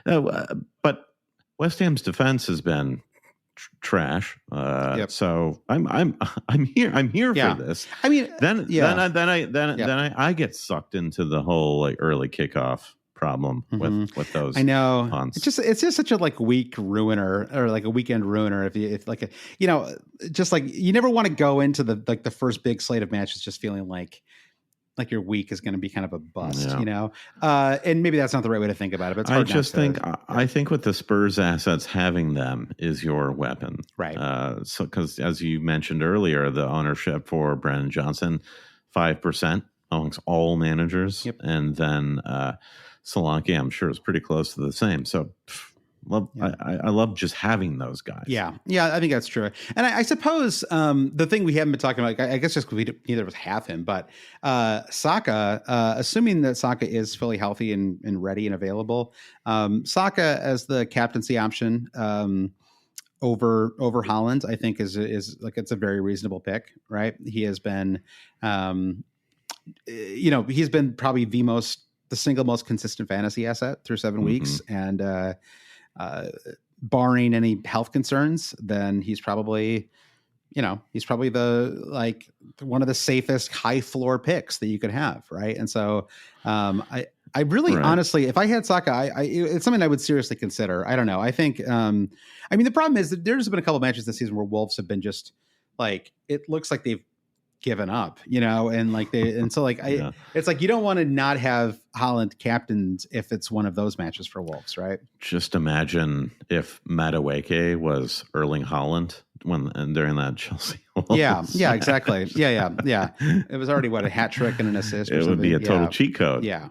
But West Ham's defense has been trash. Yep. So I'm here for this. Then I get sucked into the whole like early kickoff problem with those. I know punts. It's just such a like week ruiner, or like a weekend ruiner. If like just like you never want to go into the first big slate of matches just feeling like like your week is going to be kind of a bust, Yeah. And maybe that's not the right way to think about it. But it's hard I think with the Spurs assets, having them is your weapon, right? So because as you mentioned earlier, the ownership for Brandon Johnson, 5% amongst all managers, Yep. and then Solanke, I'm sure, is pretty close to the same. So. I love just having those guys. Yeah, I think that's true. And I suppose the thing we haven't been talking about, I guess just because neither of us have him, but Saka, assuming that Saka is fully healthy and ready and available, Saka as the captaincy option over Haaland, I think is like it's a very reasonable pick, right? He has been, he's been probably the single most consistent fantasy asset through 7 weeks, and barring any health concerns, then he's probably the one of the safest high floor picks that you could have, right? And so I really honestly, if I had Saka, it's something I would seriously consider. I don't know. I think the problem is that there's been a couple of matches this season where Wolves have been just like, it looks like they've given up, it's like you don't want to not have Haaland captained if it's one of those matches for Wolves, right? Just imagine if Madueke was Erling Haaland during that Chelsea. Yeah, exactly. Yeah. It was already a hat trick and an assist. It would be a total cheat code. Yeah.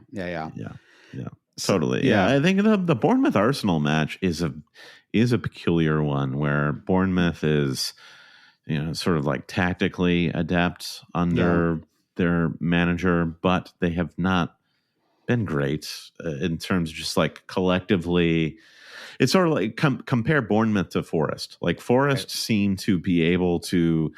Totally. Yeah. I think the Bournemouth Arsenal match is a peculiar one where Bournemouth is, sort of like tactically adept under their manager, but they have not been great in terms of just like collectively. It's sort of like compare Bournemouth to Forest. Like Forest seem to be able to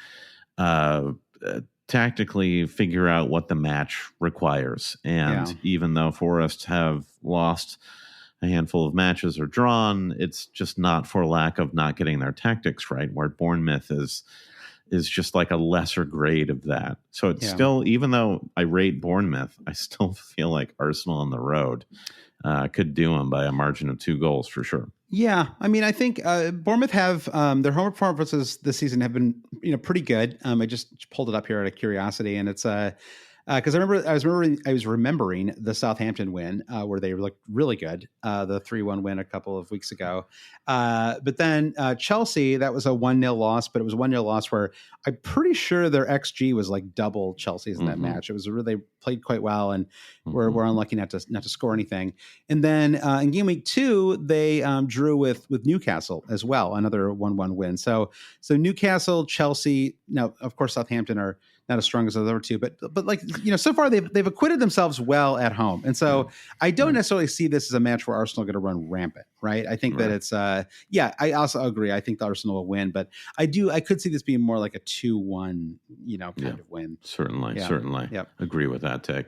tactically figure out what the match requires. And even though Forest have lost a handful of matches or drawn, it's just not for lack of not getting their tactics right, where Bournemouth is just like a lesser grade of that. So it's still, even though I rate Bournemouth, I still feel like Arsenal on the road could do them by a margin of 2 goals for sure. Yeah, I think Bournemouth have their home performances this season have been pretty good. I just pulled it up here out of curiosity, and it's because I was remembering the Southampton win where they looked really good, the 3-1 win a couple of weeks ago. But then Chelsea, that was a 1-0 loss, but it was a 1-0 loss where I'm pretty sure their XG was like double Chelsea's in that match. It was they played quite well and were unlucky not to score anything. And then in game week 2, they drew with Newcastle as well, another 1-1 win. So Newcastle, Chelsea, now of course Southampton are not as strong as the other two, but like, so far they've acquitted themselves well at home. And so I don't necessarily see this as a match where Arsenal are going to run rampant, right? I think that it's, I also agree. I think the Arsenal will win, but I could see this being more like a 2-1, kind of win. Certainly. Yep. Agree with that take.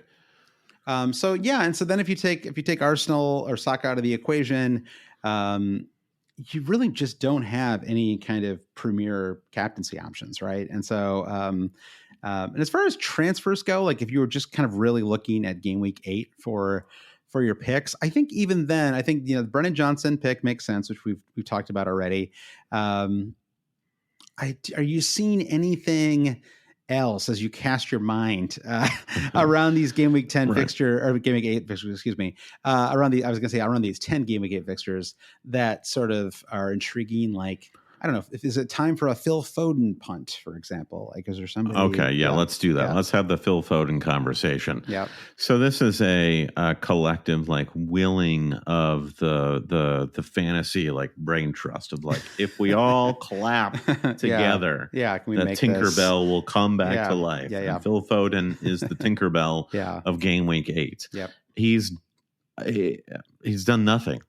And so then if you take Arsenal or Saka out of the equation, you really just don't have any kind of premier captaincy options, right? And so, and as far as transfers go, like if you were just kind of really looking at game week 8 for your picks, I think even then, the Brennan Johnson pick makes sense, which we've talked about already. Are you seeing anything else as you cast your mind around these game week 10 fixture or game week 8 fixtures, excuse me, around these 10 game week 8 fixtures that sort of are intriguing? Like, I don't know, is it time for a Phil Foden punt, for example? Like, is there somebody? Okay, let's do that. Yeah. Let's have the Phil Foden conversation. Yeah. So this is a collective like willing of the fantasy like brain trust of like if we all clap together, can we the make Tinkerbell will come back to life. Yeah. And Phil Foden is the Tinkerbell of game week 8. Yep. He's done nothing.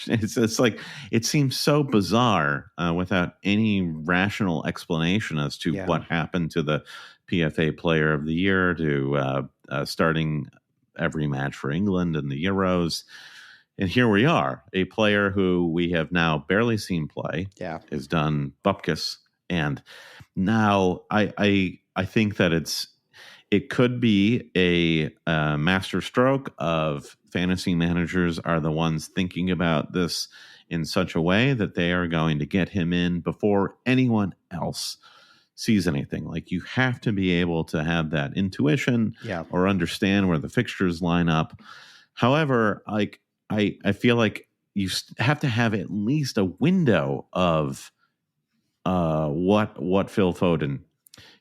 It's like it seems so bizarre without any rational explanation as to what happened to the PFA Player of the Year, to starting every match for England in the Euros. And here we are, a player who we have now barely seen play, has done bupkis. And now I think that it could be a master stroke of fantasy managers are the ones thinking about this in such a way that they are going to get him in before anyone else sees anything. Like, you have to be able to have that intuition or understand where the fixtures line up. However, like, I feel like you have to have at least a window of what Phil Foden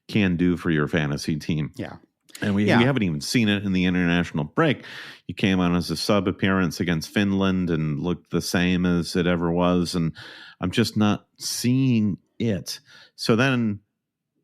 can do for your fantasy team. Yeah. And we haven't even seen it in the international break. He came on as a sub appearance against Finland and looked the same as it ever was. And I'm just not seeing it. So then,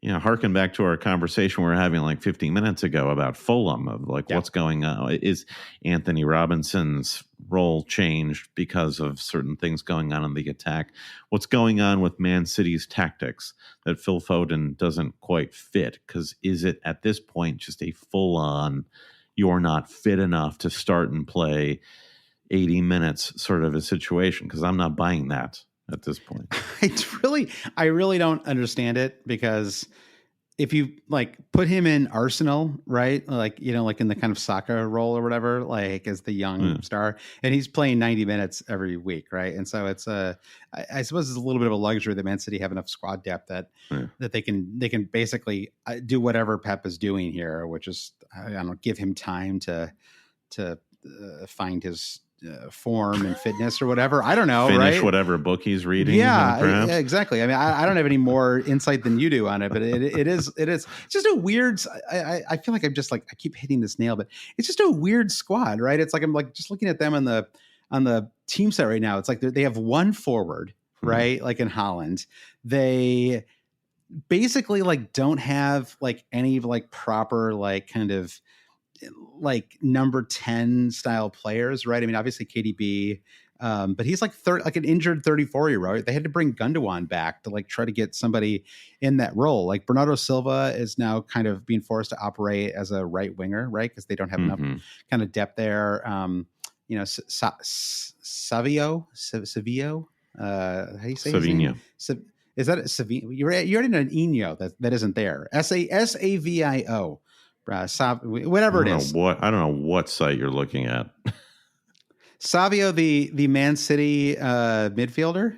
harken back to our conversation we were having like 15 minutes ago about Fulham, of like what's going on. Is Anthony Robinson's role changed because of certain things going on in the attack? What's going on with Man City's tactics that Phil Foden doesn't quite fit? Because is it at this point just a full-on, you're not fit enough to start and play 80 minutes sort of a situation? Because I'm not buying that at this point. I really don't understand it, because if you like put him in Arsenal, right? Like, like in the kind of Saka role or whatever, like as the young star, and he's playing 90 minutes every week. Right. And so it's I suppose it's a little bit of a luxury that Man City have enough squad depth that they can basically do whatever Pep is doing here, which is, I don't know, give him time to find his form and fitness or whatever. I don't know. Finish right? whatever book he's reading. Yeah, exactly. I mean, I don't have any more insight than you do on it, but it is it's just a weird. I feel like I'm just like, I keep hitting this nail, but it's just a weird squad, right? It's like I'm like just looking at them on the team set right now. It's like they have one forward, right? Like in Holland, they basically like don't have like any like proper like kind of like number 10 style players, right? I mean, obviously KDB, but he's like like an injured 34-year-old. They had to bring Gundogan back to like try to get somebody in that role. Like Bernardo Silva is now kind of being forced to operate as a right winger, right? Because they don't have enough kind of depth there. Savio, how do you say Savinho? Is that Savino? You're in an Eno that isn't there. Savio. Whatever it is. I don't know what site you're looking at. Savio, the Man City midfielder.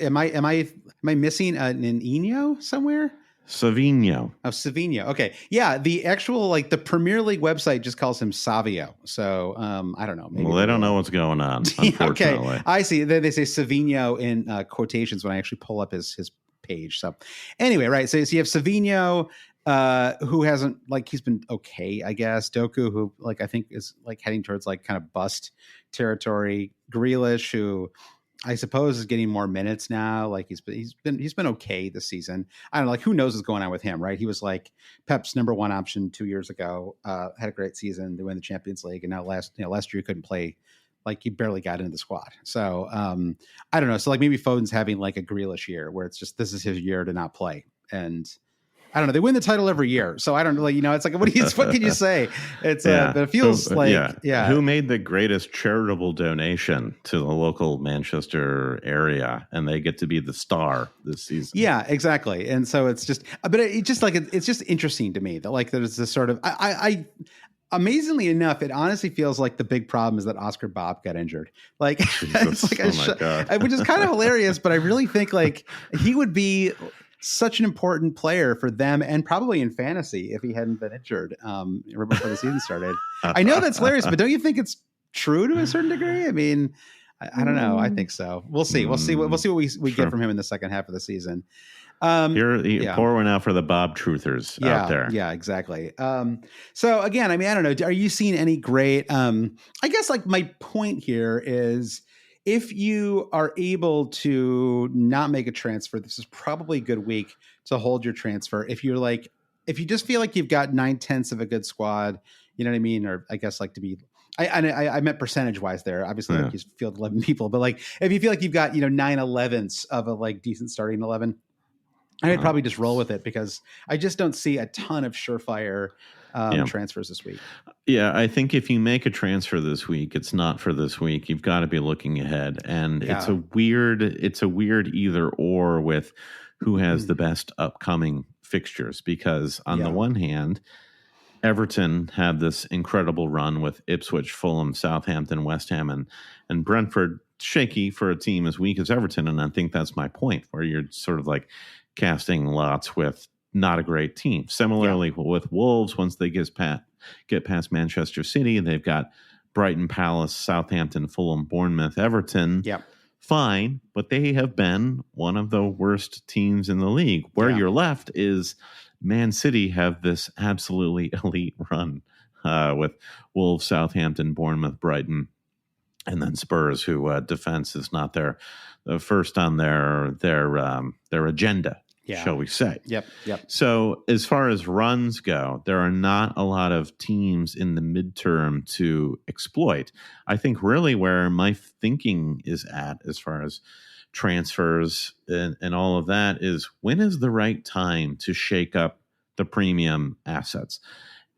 Am I missing an Eno somewhere? Savinho. Oh, Savinho. Okay, yeah. The actual like the Premier League website just calls him Savio. So I don't know. Maybe they don't know what's going on. Unfortunately, okay. I see. They say Savinho in quotations when I actually pull up his page. So anyway, right. So you have Savinho. Who hasn't, like, he's been okay, I guess. Doku, who like I think is like heading towards like kind of bust territory. Grealish, who I suppose is getting more minutes now. Like he's been okay this season. I don't know, like who knows what's going on with him, right? He was like Pep's number one option 2 years ago. Had a great season. They win the Champions League, and now last year he couldn't play. Like he barely got into the squad. So I don't know. So like maybe Foden's having like a Grealish year where it's just this is his year to not play. And I don't know. They win the title every year, so I don't know. It's like what can you say? It's but it feels Who made the greatest charitable donation to the local Manchester area, and they get to be the star this season? Yeah, exactly. And so it's just, but it's just interesting to me that like there's this sort of I amazingly enough, it honestly feels like the big problem is that Oscar Bob got injured. Like, it's like which is kind of hilarious, but I really think like he would be such an important player for them and probably in fantasy if he hadn't been injured right before the season started. I know that's hilarious, but don't you think it's true to a certain degree? I mean, I don't know. I think so. We'll see. We'll see what we get from him in the second half of the season. Pour one out for the Bob truthers out there. Yeah, exactly. So again, I mean, I don't know. Are you seeing any great? I guess like my point here is, if you are able to not make a transfer, this is probably a good week to hold your transfer. If you just feel like you've got 9/10 of a good squad, you know what I mean? Or I guess like to be, I meant percentage wise there. Obviously, like you field 11 people, but like if you feel like you've got 9/11 of a like decent starting 11, I would probably just roll with it because I just don't see a ton of surefire transfers this week. Yeah, I think if you make a transfer this week, it's not for this week. You've got to be looking ahead, and it's a weird either or with who has the best upcoming fixtures. Because on the one hand, Everton had this incredible run with Ipswich, Fulham, Southampton, West Ham, and Brentford. Shaky for a team as weak as Everton, and I think that's my point, where you're sort of like casting lots with not a great team. Similarly with Wolves, once they get past Manchester City, they've got Brighton, Palace, Southampton, Fulham, Bournemouth, Everton. Yeah. Fine, but they have been one of the worst teams in the league. Where you're left is Man City have this absolutely elite run with Wolves, Southampton, Bournemouth, Brighton, and then Spurs, who defense is not their first on their agenda, shall we say. Yep. So as far as runs go, there are not a lot of teams in the midterm to exploit. I think really where my thinking is at as far as transfers and all of that is, when is the right time to shake up the premium assets?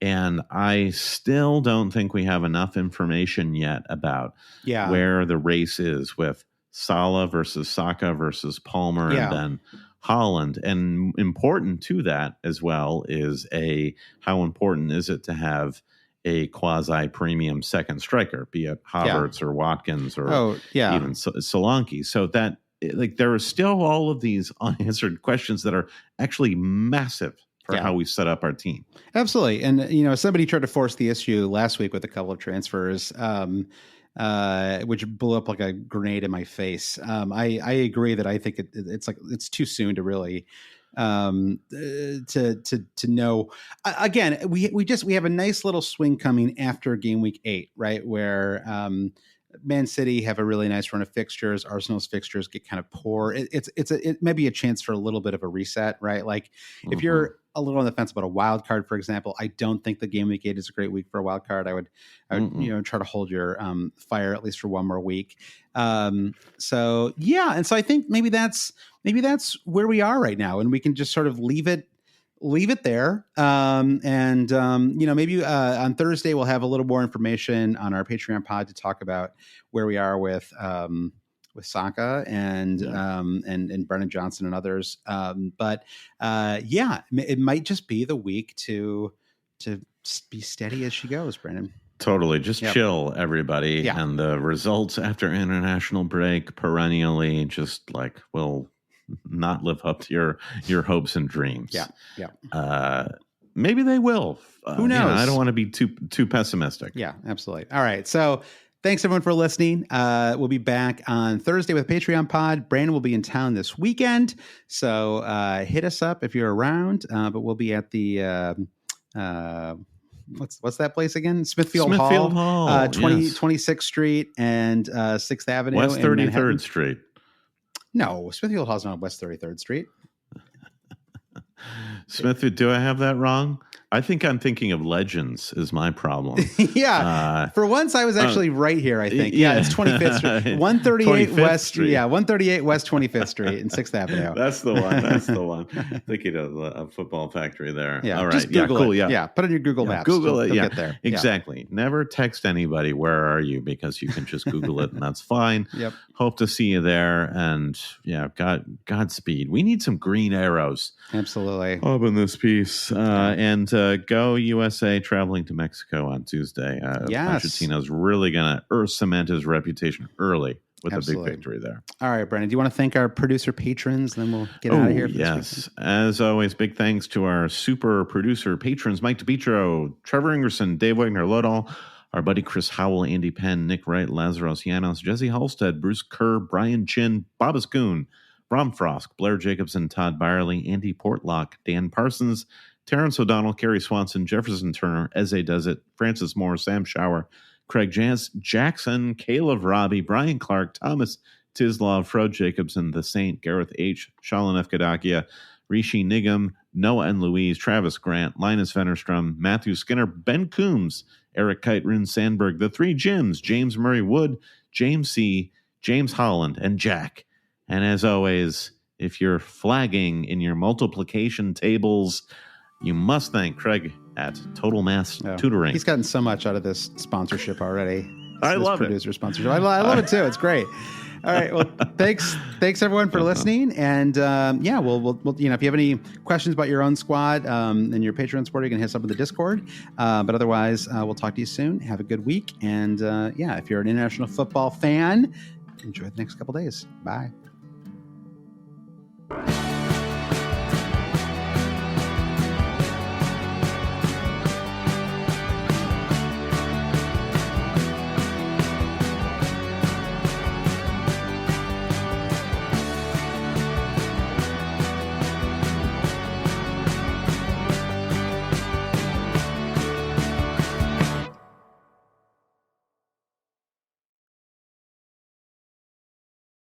And I still don't think we have enough information yet about where the race is with Salah versus Saka versus Palmer and then Haaland. And important to that as well is how important is it to have a quasi-premium second striker, be it Havertz or Watkins or even Solanke. So that there are still all of these unanswered questions that are actually massive for how we set up our team. Absolutely. And, somebody tried to force the issue last week with a couple of transfers, which blew up like a grenade in my face. I agree that I think it's too soon to really to know. Again, we have a nice little swing coming after game week 8, right? Where Man City have a really nice run of fixtures. Arsenal's fixtures get kind of poor. It may be a chance for a little bit of a reset, right? Like if you're a little on the fence about a wild card, for example, I don't think the game week 8 is a great week for a wild card. I would try to hold your fire at least for one more week. And so I think maybe that's where we are right now, and we can just sort of leave it there. Maybe on Thursday we'll have a little more information on our Patreon pod to talk about where we are with Saka and Brennan Johnson and others. It might just be the week to be steady as she goes, Brennan. Totally. Just chill, everybody. Yeah. And the results after international break perennially just will not live up to your hopes and dreams. Yeah. Maybe they will. Who knows? I don't want to be too pessimistic. Yeah, absolutely. All right. So thanks everyone for listening. We'll be back on Thursday with Patreon pod. Brandon will be in town this weekend, so hit us up if you're around. But we'll be at the what's that place again? Smithfield Hall, 26th Street and 6th Avenue, West 33rd Street. No, Smithfield Hall is not West 33rd Street. Smithfield, do I have that wrong? I think I'm thinking of Legends is my problem. For once, I was actually right here, I think. Yeah, it's 25th Street. 138 West Street. Yeah, 138 West 25th Street and 6th Avenue. That's the one. Thinking of a football factory there. Yeah, all right. Just Google cool. it. Yeah, put it in your Google Maps. Google it. Get there. Exactly. Never text anybody, where are you? Because you can just Google it and that's fine. Yep. Hope to see you there. And Godspeed. We need some green arrows. Absolutely. Up in this piece. And go USA traveling to Mexico on Tuesday. Pochettino's really going to cement his reputation early with a big victory there. All right, Brandon, do you want to thank our producer patrons? Then we'll get out of here. Yes. As always, big thanks to our super producer patrons, Mike DePietro, Trevor Ingerson, Dave Wagner, Lodall, our buddy Chris Howell, Andy Penn, Nick Wright, Lazarus Llanos, Jesse Halstead, Bruce Kerr, Brian Chin, Bob Ascoon, Brom Frost, Blair Jacobson, Todd Byerly, Andy Portlock, Dan Parsons, Terrence O'Donnell, Kerry Swanson, Jefferson Turner, Eze Does It, Francis Moore, Sam Shower, Craig Jackson, Caleb Robbie, Brian Clark, Thomas Tislaw, Frode Jacobson, The Saint, Gareth H., Shalin F. Kadakia, Rishi Nigam, Noah and Louise, Travis Grant, Linus Vennerstrom, Matthew Skinner, Ben Coombs, Eric Kite, Rune Sandberg, The Three Jims, James Murray Wood, James C., James Holland, and Jack. And as always, if you're flagging in your multiplication tables, you must thank Craig at Total Mass Tutoring. He's gotten so much out of this sponsorship already. I love producer sponsorship. I love it too. It's great. All right. Well, thanks everyone for listening. And we'll if you have any questions about your own squad and your Patreon supporter, you can hit us up in the Discord. But otherwise, we'll talk to you soon. Have a good week. And if you're an international football fan, enjoy the next couple days. Bye.